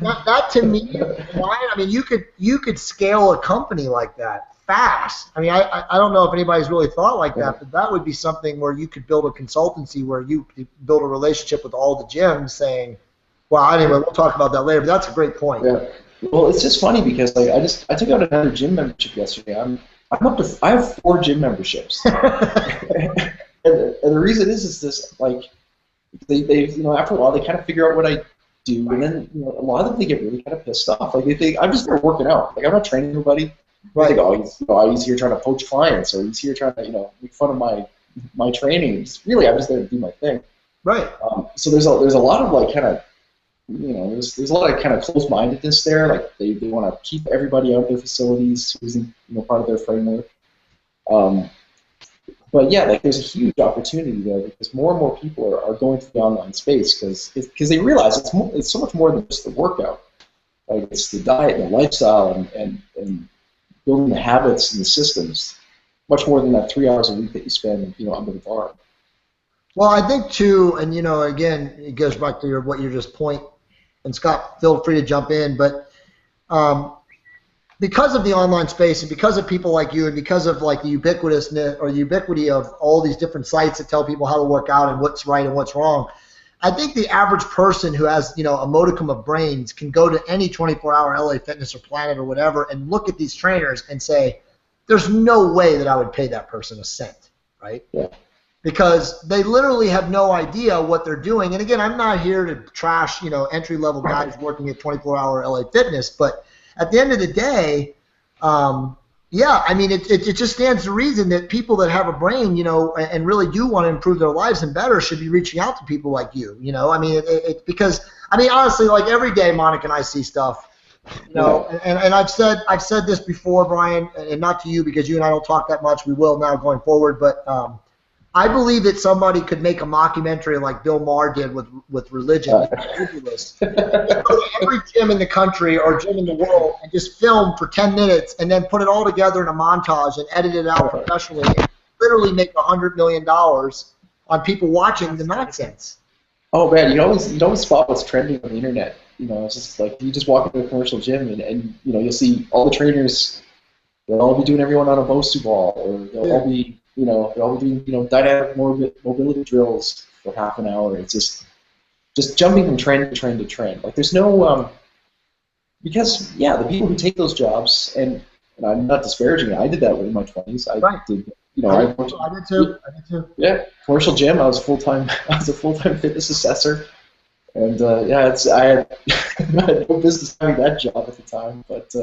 That to me, Bryan. I mean, you could scale a company like that fast. I mean, I don't know if anybody's really thought like that, but that would be something where you could build a consultancy where you build a relationship with all the gyms, saying, well, anyway, we'll talk about that later. But that's a great point. Yeah. Well, it's just funny because I took out another gym membership yesterday. I have 4 gym memberships, and the reason is this, like, they after a while they kind of figure out what I do, and then a lot of them, they get really kind of pissed off. Like, they think I'm just there working out. Like, I'm not training anybody. Right. They think, he's here trying to poach clients, or he's here trying to make fun of my training. Really, I'm just there to do my thing. Right. So there's a lot of like kind of there's a lot of kind of close-mindedness there. Like they want to keep everybody out of their facilities who isn't part of their framework. But yeah, like there's a huge opportunity there because more and more people are going to the online space because they realize it's so much more than just the workout. Like it's the diet and the lifestyle and building the habits and the systems. Much more than that 3 hours a week that you spend under the bar. Well, I think too, and again, it goes back to what you just point. And Scott, feel free to jump in, but because of the online space and because of people like you and because of like the ubiquity of all these different sites that tell people how to work out and what's right and what's wrong, I think the average person who has a modicum of brains can go to any 24-hour LA Fitness or Planet or whatever and look at these trainers and say, there's no way that I would pay that person a cent, right? Yeah. because they literally have no idea what they're doing. And again, I'm not here to trash, entry-level guys working at 24-hour LA Fitness, but at the end of the day, yeah, I mean, it just stands to reason that people that have a brain, and really do want to improve their lives and better should be reaching out to people like you, I mean, because, I mean, honestly, like every day, Monica and I see stuff, and I've said this before, Bryan, and not to you because you and I don't talk that much. We will now going forward, but I believe that somebody could make a mockumentary like Bill Maher did with religion. It's ridiculous. Go to every gym in the country or gym in the world and just film for 10 minutes and then put it all together in a montage and edit it out professionally and literally make $100 million on people watching the nonsense. Oh man, you always spot what's trending on the internet. It's just like you just walk into a commercial gym and you'll see all the trainers. They'll all be doing everyone on a Bosu ball, or they'll all be they're all doing dynamic mobility drills for half an hour. It's just jumping from trend to trend to trend. Like there's no because the people who take those jobs, and I'm not disparaging it. I did that in my 20s. I did. I did too. Yeah, commercial gym. I was a full-time fitness assessor, and I had no business having that job at the time, but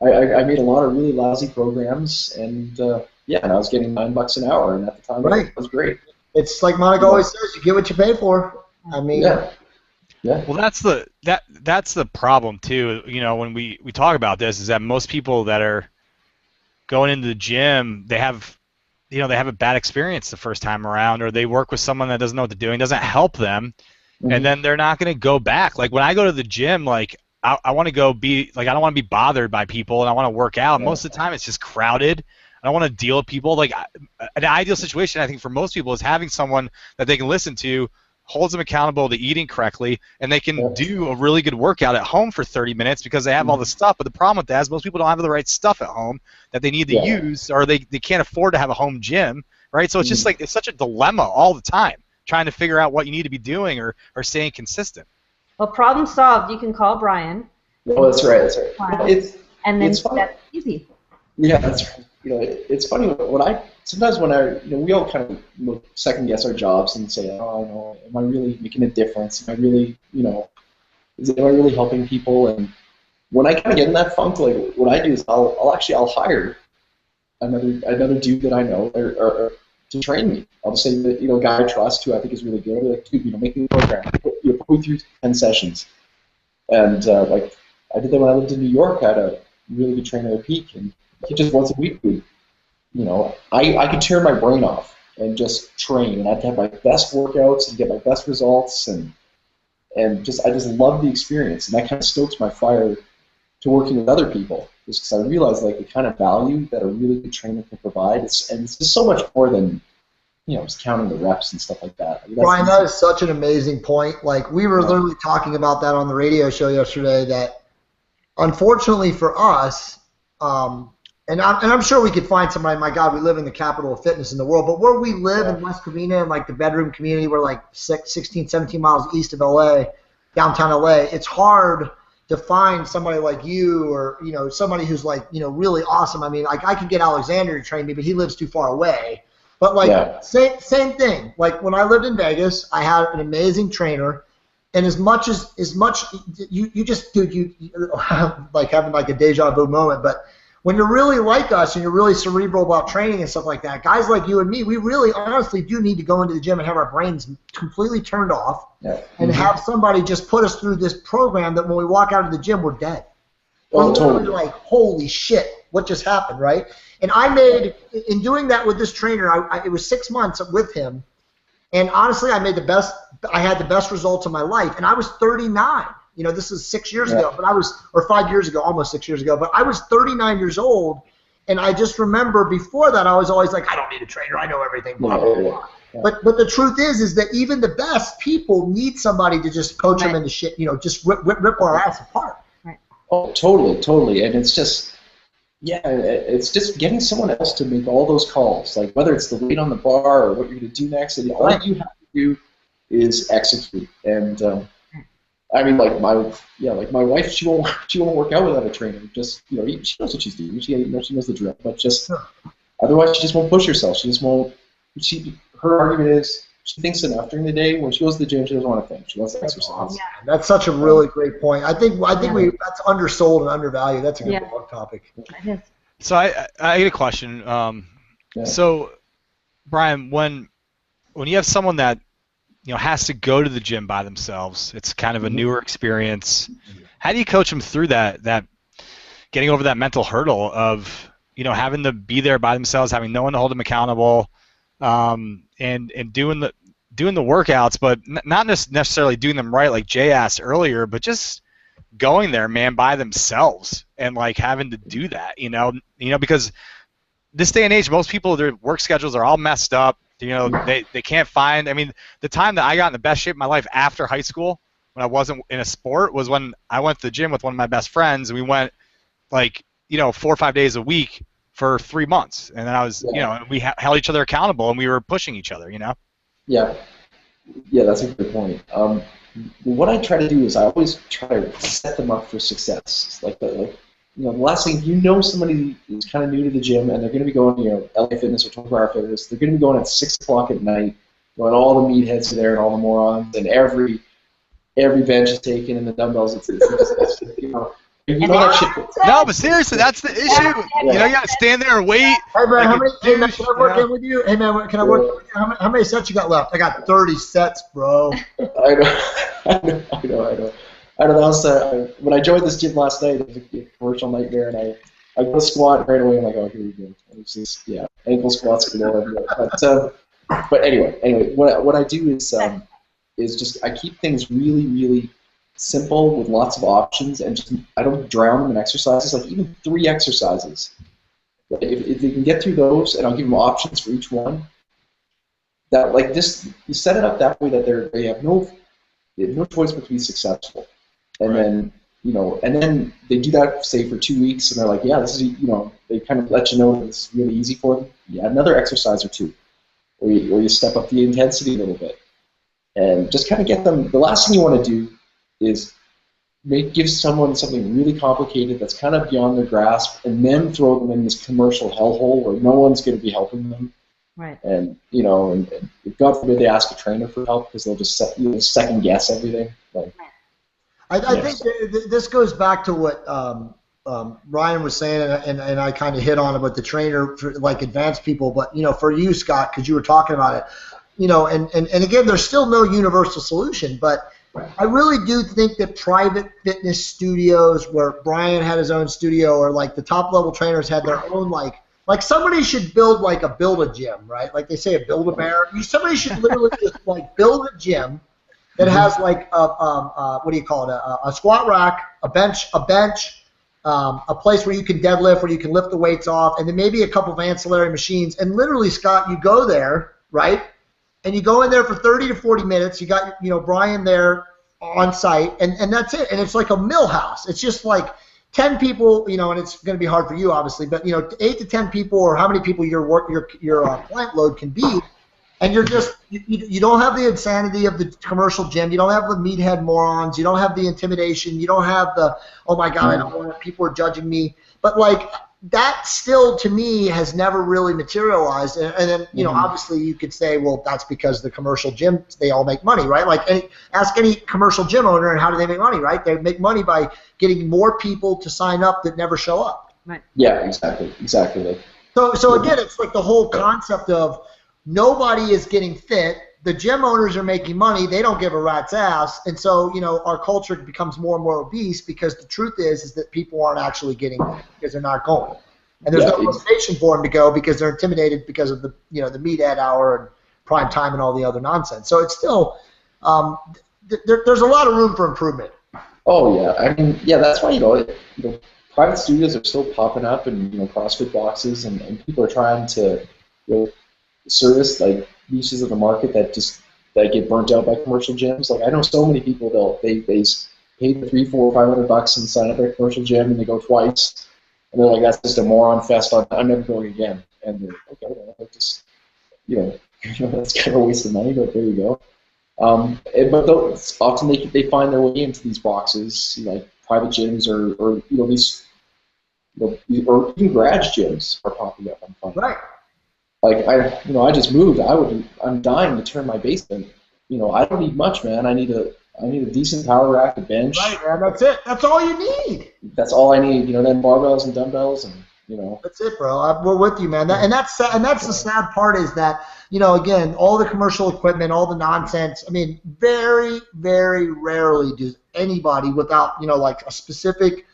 I made a lot of really lousy programs, and and I was getting $9 an hour, and at the time it was great. It's like Monica always says, you get what you pay for. I mean, yeah. Well, that's the problem too. When we talk about this, is that most people that are going into the gym, they have a bad experience the first time around, or they work with someone that doesn't know what they're doing, doesn't help them, and then they're not going to go back. Like when I go to the gym, like I want to go be like I don't want to be bothered by people, and I want to work out. Most of the time, it's just crowded. I don't want to deal with people. Like an ideal situation, I think, for most people is having someone that they can listen to, holds them accountable to eating correctly, and they can do a really good workout at home for 30 minutes because they have all the stuff. But the problem with that is most people don't have the right stuff at home that they need to use, or they can't afford to have a home gym, right? So it's just like it's such a dilemma all the time, trying to figure out what you need to be doing or staying consistent. Well, problem solved. You can call Bryan. Oh, that's right. It's that's easy. Yeah, that's right. It's funny sometimes when we all kind of second guess our jobs and say, oh, am I really making a difference? Am I really, am I really helping people? And when I kind of get in that funk, like what I do is I'll hire another dude that I know or to train me. I'll just say that a guy I trust who I think is really good. I'll be like, dude, make me a program. Put me through 10 sessions. And like I did that when I lived in New York. I had a really good trainer at Peak, and he just once a week would, I could tear my brain off and just train, and I'd have my best workouts and get my best results, and I just love the experience, and that kind of stokes my fire to working with other people, just because I realize like the kind of value that a really good trainer can provide, it's just so much more than just counting the reps and stuff like that. I mean, Bryan, that is such an amazing point. Like we were literally talking about that on the radio show yesterday. That unfortunately for us. And I'm sure we could find somebody. My God, we live in the capital of fitness in the world. But where we live in West Covina, in like the bedroom community, we're like 16, 17 miles east of LA, downtown LA. It's hard to find somebody like you, or somebody who's like really awesome. I mean, like I could get Alexander to train me, but he lives too far away. But like same thing. Like when I lived in Vegas, I had an amazing trainer. And as much you just, dude, you like having like a deja vu moment, but when you're really like us and you're really cerebral about training and stuff like that, guys like you and me, we really honestly do need to go into the gym and have our brains completely turned off and have somebody just put us through this program that when we walk out of the gym, we're dead. We're literally like, holy shit, what just happened, right? And I made, in doing that with this trainer, it was 6 months with him, and honestly, I had the best results of my life, and I was 39. This is 6 years ago, or 5 years ago, almost 6 years ago, but I was 39 years old, and I just remember before that I was always like, I don't need a trainer, I know everything, blah, blah, blah. Yeah. But the truth is that even the best people need somebody to just coach them into shit, just rip our ass apart. Right. Oh, totally, and it's just, it's just getting someone else to make all those calls, like whether it's the weight on the bar or what you're going to do next, and all you have to do is execute, and I mean, like my wife, she won't work out without a trainer. Just she knows what she's doing. She knows the drill, but just otherwise she just won't push herself. She just won't. her argument is she thinks enough during the day. When she goes to the gym, she doesn't want to think. She wants to exercise. Yeah. That's such a really great point. I think that's undersold and undervalued. That's a good blog topic. It is. So I get a question. So, Bryan, when you have someone that has to go to the gym by themselves, it's kind of a newer experience. How do you coach them through that getting over that mental hurdle of having to be there by themselves, having no one to hold them accountable, and doing the workouts, but not necessarily doing them right, like Jay asked earlier, but just going there, man, by themselves and like having to do that, because this day and age, most people, their work schedules are all messed up. They can't find. I mean, the time that I got in the best shape of my life after high school, when I wasn't in a sport, was when I went to the gym with one of my best friends, and we went 4 or 5 days a week for 3 months, and then I was, we held each other accountable, and we were pushing each other, Yeah, that's a good point. What I try to do is I always try to set them up for success. The last thing, somebody is kind of new to the gym and they're going to be going, LA Fitness or 24-Hour Fitness, they're going to be going at 6 o'clock at night, when all the meatheads are there and all the morons, and every bench is taken and the dumbbells, it's that shit. No, but seriously, that's the issue. You gotta stand there and wait. Hey man, can I work in with you? Hey man, can I work in with you? How many sets you got left? I got 30 sets, bro. I know. That was when I joined this gym last night. It was a commercial night there, and I go to squat right away. I'm like, oh, here we go. And it's just ankle squats below. But anyway, what I do is just I keep things really, really simple with lots of options, and I don't drown them in exercises. Like even 3 exercises. If they can get through those, and I'll give them options for each one. That you set it up that way that they have no choice but to be successful. And then and then they do that, say, for 2 weeks, and they're like, yeah, this is, they kind of let you know that this is really easy for them. Yeah, another exercise or 2, or you step up the intensity a little bit, and just kind of get them. The last thing you want to do is give someone something really complicated that's kind of beyond their grasp, and then throw them in this commercial hellhole where no one's going to be helping them. Right. And and God forbid they ask a trainer for help, because they'll just second guess everything. I think this goes back to what Bryan was saying, and I kind of hit on about the trainer for advanced people. But for you, Scott, because you were talking about it, and again, there's still no universal solution. But I really do think that private fitness studios, where Bryan had his own studio, or the top level trainers had their own somebody should build a Build-A-Gym, right? Like they say, a Build-A-Bear. Somebody should literally just build a gym that has what do you call it? A squat rack, a bench, a place where you can deadlift, where you can lift the weights off, and then maybe a couple of ancillary machines. And literally, Scott, you go there, right? And you go in there for 30 to 40 minutes. You got Bryan there on site, and that's it. And it's like a mill house. It's just 10 people, and it's going to be hard for you, obviously, but 8 to 10 people, or how many people your plant load can be. And you're just you don't have the insanity of the commercial gym. You don't have the meathead morons. You don't have the intimidation. You don't have the, oh my God, I don't want it. People are judging me. But that still, to me, has never really materialized. And then obviously you could say, well, that's because the commercial gyms, they all make money, right? Ask any commercial gym owner, and how do they make money, right? They make money by getting more people to sign up that never show up. Right. Yeah, exactly. So again, it's the whole concept of, nobody is getting fit. The gym owners are making money. They don't give a rat's ass. And so, our culture becomes more and more obese, because the truth is that people aren't actually getting fit because they're not going. And there's no motivation for them to go, because they're intimidated because of the meathead hour and prime time and all the other nonsense. So it's still, there's a lot of room for improvement. Oh, yeah. I mean, that's why, private studios are still popping up, and, CrossFit boxes, and people are trying to, service niches of the market that get burnt out by commercial gyms. I know so many people, they pay the $300, $400, $500 and sign up at a commercial gym, and they go twice, and they're like, that's just a moron fest. I'm never going again. And they're okay, well, just that's kind of a waste of money, but there you go. But often they find their way into these boxes, private gyms, or these or even garage gyms are popping up. I'm finding. Right. like I just moved. I'm dying to turn my basement. I don't need much, man. I need a decent power rack, a bench. Right, man. That's it. That's all you need. That's all I need. Then barbells and dumbbells, and That's it, bro. We're with you, man. And that's the sad part is that again, all the commercial equipment, all the nonsense. I mean, very, very rarely does anybody without like a specific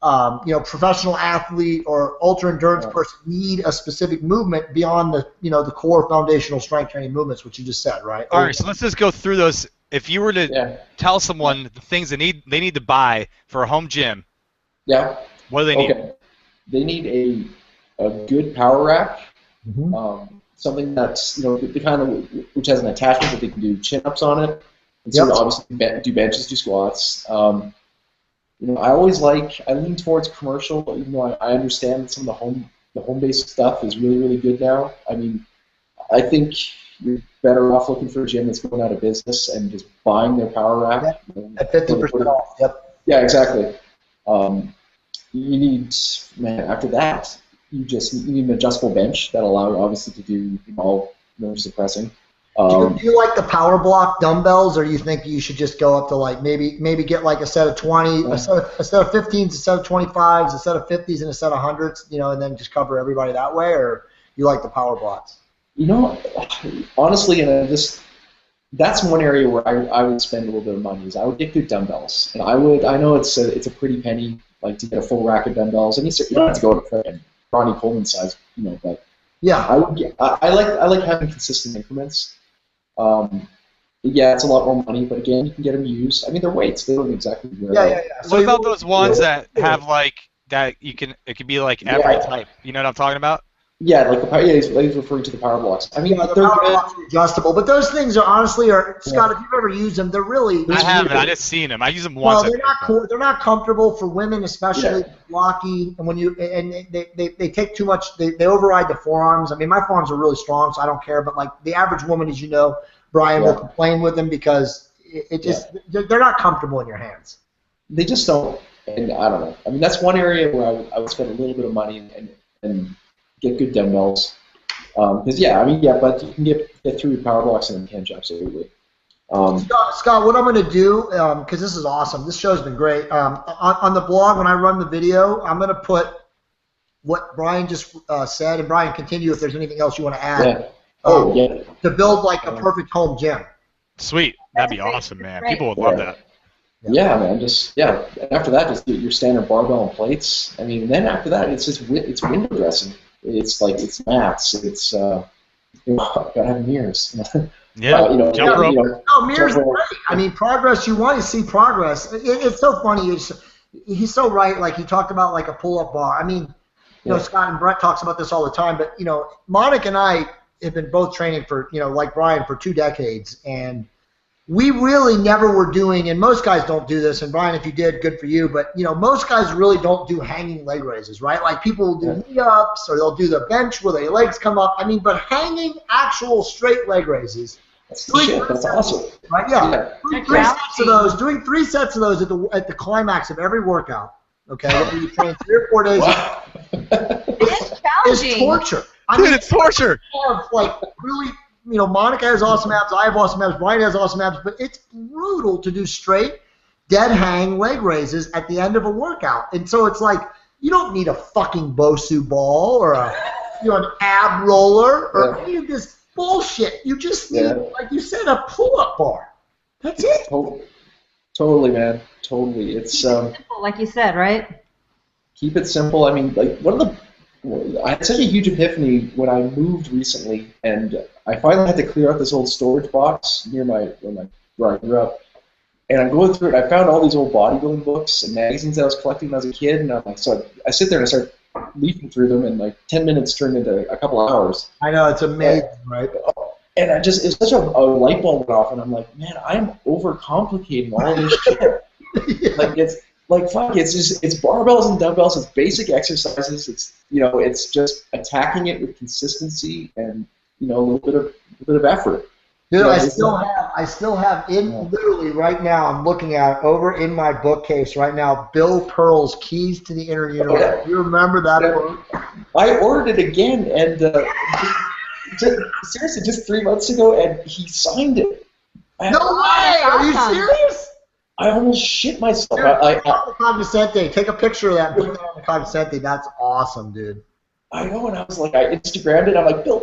professional athlete or ultra endurance person need a specific movement beyond the the core foundational strength training movements, which you just said, right? All right, so let's just go through those. If you were to tell someone the things they need to buy for a home gym, what do they need? Okay. They need a good power rack, something that's the kind of which has an attachment that they can do chin-ups on it, and so obviously do benches, do squats. I lean towards commercial, even though I understand that some of the home-based stuff is really, really good now. I mean, I think you're better off looking for a gym that's going out of business and just buying their power rack. At 50% off. Yep. Yeah, exactly. You need, after that, you need an adjustable bench that allow you obviously to do all suppressing. Do you like the power block dumbbells, or you think you should just go up to like maybe get like a set of 20, a set of 15s, a set of 25s, a set of 50s, and a set of 100s, and then just cover everybody that way, or you like the power blocks? Honestly, that's one area where I would spend a little bit of money. Is I would get good dumbbells, and I know it's a pretty penny, like to get a full rack of dumbbells, and you don't have to go to Ronnie Coleman size, but yeah, I like having consistent increments. It's a lot more money, but again, you can get them used. I mean, they're weights; they don't exactly wear. Yeah. So what about those ones that have like that it can be like every type? You know what I'm talking about? Yeah, like the power. Yeah, he's referring to the power blocks. I mean, the power blocks are adjustable, but those things are honestly, Scott, if you've ever used them, they're really. I haven't. I just seen them. I use them once. Well, they're not comfortable for women, especially blocking, and they take too much. They override the forearms. I mean, my forearms are really strong, so I don't care. But like the average woman, as you know, Bryan will complain with them because they're not comfortable in your hands. They just don't, and I don't know. I mean, that's one area where I would spend a little bit of money and get good dumbbells. But you can get through power blocks and hinge, absolutely. Scott, what I'm going to do, because this is awesome, this show's been great. On the blog, when I run the video, I'm going to put what Bryan just said, and Bryan, continue if there's anything else you want to add. To build like a perfect home gym. Sweet, that'd be awesome, man. People would love that. Yeah, man. And after that, just get your standard barbell and plates. I mean, then after that, it's window dressing. It's like it's mats. It's gotta have mirrors. Jump rope. Mirrors are great. I mean, progress. You want to see progress. It's so funny. He's so right. Like he talked about like a pull-up bar. I mean, Scott and Brett talks about this all the time. But Monica and I have been both training for like Bryan for 2 decades, and we really never were doing, and most guys don't do this, and Bryan, if you did, good for you, but most guys really don't do hanging leg raises, right? Like people will do knee-ups, or they'll do the bench where their legs come up. I mean, but hanging actual straight leg raises. That's awesome. Right? Yeah. Doing 3 sets of those at the climax of every workout, okay, whether you train 3 or 4 days. It's challenging. It's torture. It's torture. Like really. Monica has awesome abs, I have awesome abs, Bryan has awesome abs, but it's brutal to do straight, dead hang leg raises at the end of a workout. And so it's like, you don't need a fucking Bosu ball or an ab roller or any of this bullshit. You just need, like you said, a pull-up bar. That's it. Totally, man. Totally. It's simple, like you said, right? Keep it simple. I mean, like I had such a huge epiphany when I moved recently, and I finally had to clear out this old storage box near where I grew up. And I'm going through it. I found all these old bodybuilding books and magazines that I was collecting when I was a kid, and I'm like, so I sit there and I start leafing through them, and like 10 minutes turned into a couple of hours. I know, it's amazing, right? And it was such a light bulb went off, and I'm like, man, I'm overcomplicating all this shit. It's barbells and dumbbells. It's basic exercises. It's just attacking it with consistency and a little bit of effort. Dude, I still have literally right now. I'm looking at over in my bookcase right now. Bill Pearl's Keys to the Inner Universe. You remember that book? I ordered it again, and Seriously, just 3 months ago, and he signed it. No way! Are you serious? I almost shit myself. Dude, the Cognoscente. Take a picture of that and put that on the Cognoscente. That's awesome, dude. I know, and I was like, I Instagrammed it. I'm like, Bill,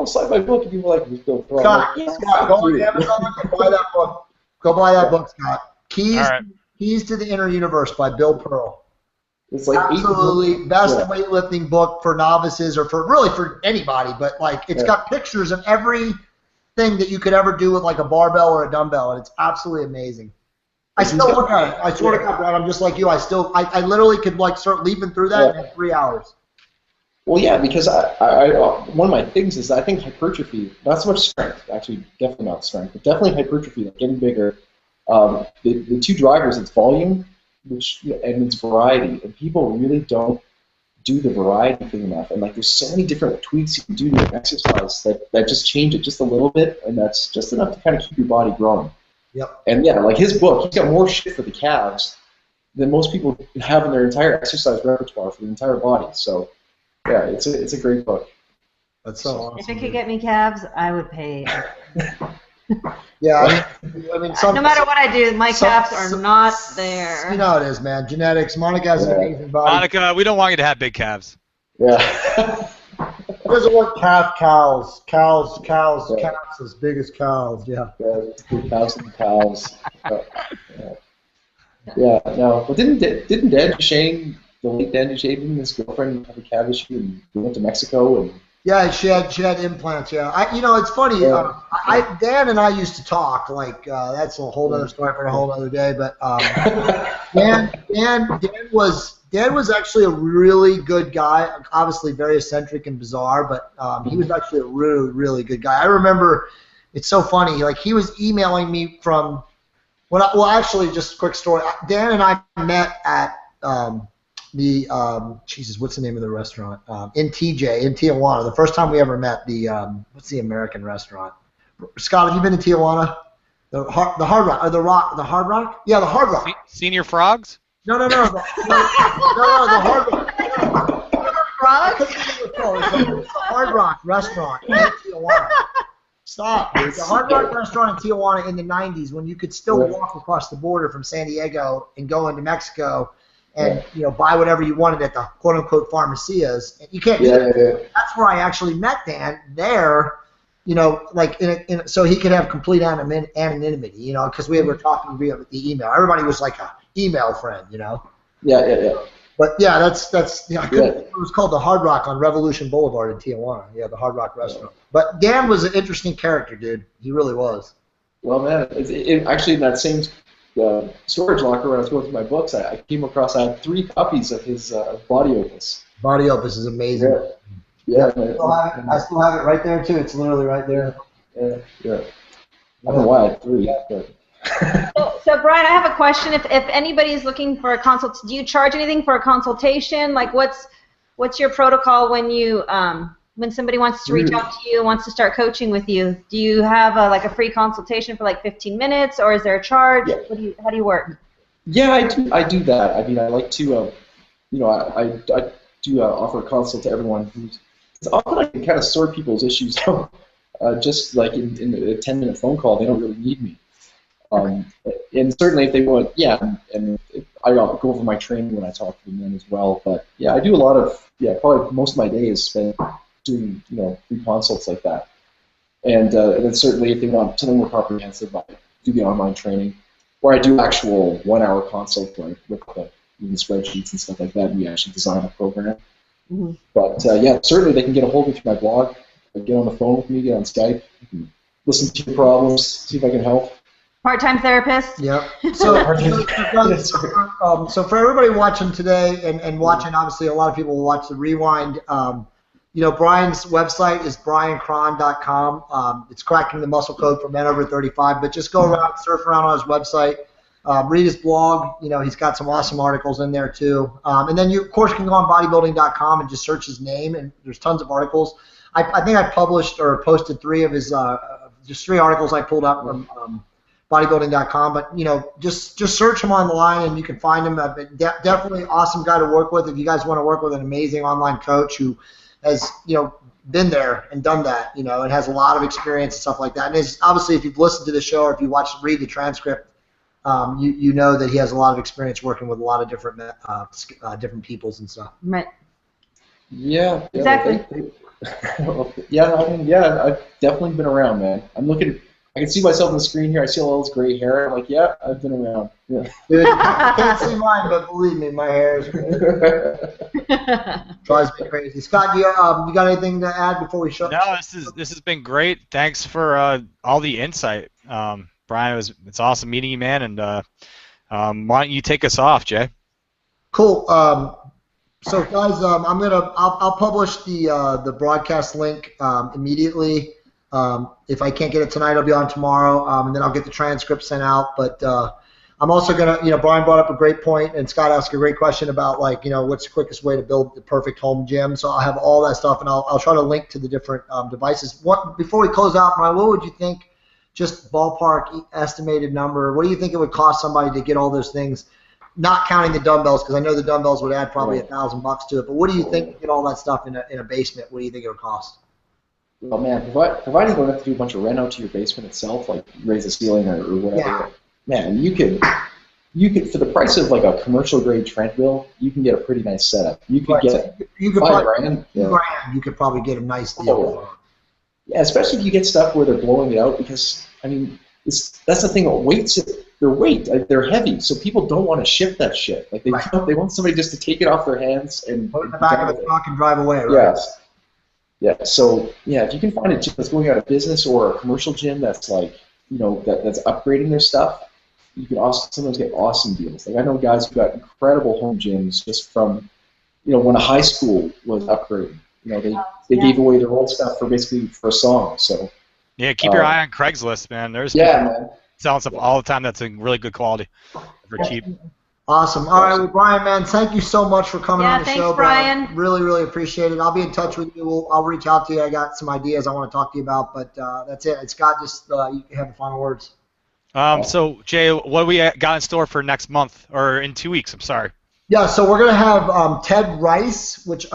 sign my book. And people were like, who's Bill Pearl? Scott, go on Amazon and buy that book. Go buy that book, Scott. Keys to the Inner Universe by Bill Pearl. It's like absolutely best weightlifting book for novices or for anybody. But like, it's got pictures of everything that you could ever do with like a barbell or a dumbbell, and it's absolutely amazing. I still look at it. I swear to God, Brad, I'm just like you. I literally could like start leaping through that in 3 hours. Well, yeah, because one of my things is I think hypertrophy, not so much strength, actually definitely not strength, but definitely hypertrophy, like getting bigger. The two drivers, it's volume and it's variety, and people really don't do the variety thing enough. And like, there's so many different tweaks you can do to your exercise that just change it just a little bit, and that's just enough to kind of keep your body growing. Yep. And yeah, like his book, he's got more shit for the calves than most people have in their entire exercise repertoire for the entire body. So yeah, it's a great book. That's so awesome. If it could get me calves, I would pay. Yeah, I mean, no matter what I do, my calves are not there. You know how it is, man. Genetics. Monica has an amazing body. Monica, we don't want you to have big calves. Yeah. It doesn't work. Cows as big as cows. Yeah. Big cows and cows. Yeah. No. Well, didn't Dan Duchesne, the late Dan Duchesne, and his girlfriend have a calf issue and we went to Mexico and. Yeah, she had implants. Yeah, it's funny. Dan and I used to talk. Like that's a whole other story for a whole other day. But Dan was actually a really good guy. Obviously very eccentric and bizarre, but he was actually a really, really good guy. I remember. It's so funny. Like he was emailing me from. Actually, just a quick story. Dan and I met at. Jesus, what's the name of the restaurant? In TJ, in Tijuana. The first time we ever met, what's the American restaurant? Scott, have you been to Tijuana? The Hard Rock, or the Hard Rock? Yeah, the Hard Rock. Senior Frogs? No, the Hard Rock. Frogs? The Hard Rock restaurant in Tijuana. Stop, dude. The Hard Rock restaurant in Tijuana in the 90s when you could still walk across the border from San Diego and go into Mexico and buy whatever you wanted at the quote unquote pharmacias. And you can't do that. That's where I actually met Dan there, like so he could have complete anonymity, because we were talking via the email. Everybody was like a email friend, Yeah. But yeah, that's it was called the Hard Rock on Revolution Boulevard in Tijuana. Yeah, the Hard Rock restaurant. But Dan was an interesting character, dude. He really was. Well, man, actually in that same storage locker when I was going through my books, I came across, I had 3 copies of his Body Opus. Body Opus is amazing. Yeah. I still have it right there too. It's literally right there. Yeah. I don't know why I had 3. But. So Bryan, I have a question. If anybody is looking for a consult, do you charge anything for a consultation? Like, what's your protocol when somebody wants to reach out to you and wants to start coaching with you? Do you have a free consultation for like 15 minutes, or is there a charge? Yeah. How do you work? Yeah, I do that. I mean, I like to, I do offer a consult to everyone who's. Often I can kind of sort people's issues out, just like in a 10-minute phone call. They don't really need me. And certainly if they want, and I go over my training when I talk to them then as well. But yeah, I do a lot of, probably most of my day is spent doing, free consults like that. And then certainly if they want something more comprehensive, I do the online training, or I do actual 1-hour consult, like with the spreadsheets and stuff like that, and we actually design a program. Mm-hmm. But certainly they can get a hold of me through my blog, get on the phone with me, get on Skype, listen to your problems, see if I can help. Part-time therapist. Yeah. So for everybody watching today and watching, obviously a lot of people will watch the rewind. Bryan's website is bryancron.com. It's cracking the muscle code for men over 35. But just go around, surf around on his website, read his blog. He's got some awesome articles in there too. And then you, of course, can go on bodybuilding.com and just search his name, and there's tons of articles. I think I published or posted 3 of his, just 3 articles I pulled up from. Bodybuilding.com, but just search him online and you can find him. Definitely awesome guy to work with if you guys want to work with an amazing online coach who has been there and done that, you know, and has a lot of experience and stuff like that. And it's, obviously, if you've listened to the show or if you read the transcript, you know that he has a lot of experience working with a lot of different different peoples and stuff. Right. Yeah. Exactly. I've definitely been around, man. I'm looking. I can see myself on the screen here. I see all this gray hair. I'm like, yeah, I've been around. Yeah. Dude, I can't see mine, but believe me, my hair is drives me crazy. Scott, you got anything to add before we shut? No, this has been great. Thanks for all the insight, Bryan. It's awesome meeting you, man. And why don't you take us off, Jay? Cool. So guys, I'll publish the broadcast link immediately. If I can't get it tonight, I'll be on tomorrow, and then I'll get the transcript sent out. But I'm also gonna, Bryan brought up a great point, and Scott asked a great question about what's the quickest way to build the perfect home gym. So I'll have all that stuff, and I'll try to link to the different devices. Before we close out, Bryan, what would you think? Just ballpark estimated number. What do you think it would cost somebody to get all those things? Not counting the dumbbells, because I know the dumbbells would add probably $1,000 to it. But what do you think to get all that stuff in a basement? What do you think it would cost? Oh man, providing you don't have to do a bunch of rent out to your basement itself, like raise the ceiling or whatever. Yeah. Man, you could for the price of like a commercial grade treadmill, you can get a pretty nice setup. You could get $5,000. You could probably get a nice deal. Yeah, especially if you get stuff where they're blowing it out, because I mean, that's the thing. They're heavy, so people don't want to shift that shit. Like they want somebody just to take it off their hands and put it in the back of the truck and drive away. Right? Yes. Yeah, so if you can find a gym that's going out of business or a commercial gym that's like, that's upgrading their stuff, you can also sometimes get awesome deals. Like I know guys who got incredible home gyms just from, when a high school was upgrading. They gave away their old stuff for a song. So yeah, keep your eye on Craigslist, man. There's people selling stuff all the time that's in really good quality for cheap. Awesome. All right, well, Bryan, man, thank you so much for coming on the show. Thanks, Bryan. Really, really appreciate it. I'll be in touch with you. I'll reach out to you. I got some ideas I want to talk to you about, but that's it. Scott, just you can have the final words. So, Jay, what do we got in store for next month, or in 2 weeks? I'm sorry. Yeah, so we're gonna have Ted Rice, which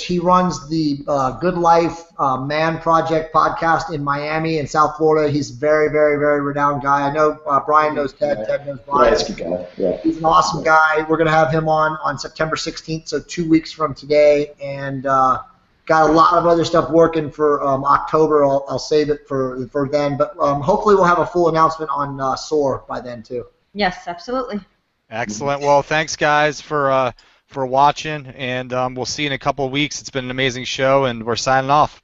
he runs the Good Life Man Project podcast in Miami and South Florida. He's a very, very, very renowned guy. I know Bryan knows Ted. Ted knows Bryan. Yeah, he's a good guy. Yeah. He's an awesome guy. We're gonna have him on September 16th, so 2 weeks from today, and got a lot of other stuff working for October. I'll save it for then, but hopefully we'll have a full announcement on SOAR by then too. Yes, absolutely. Excellent. Well, thanks guys for watching, and we'll see you in a couple of weeks. It's been an amazing show, and we're signing off.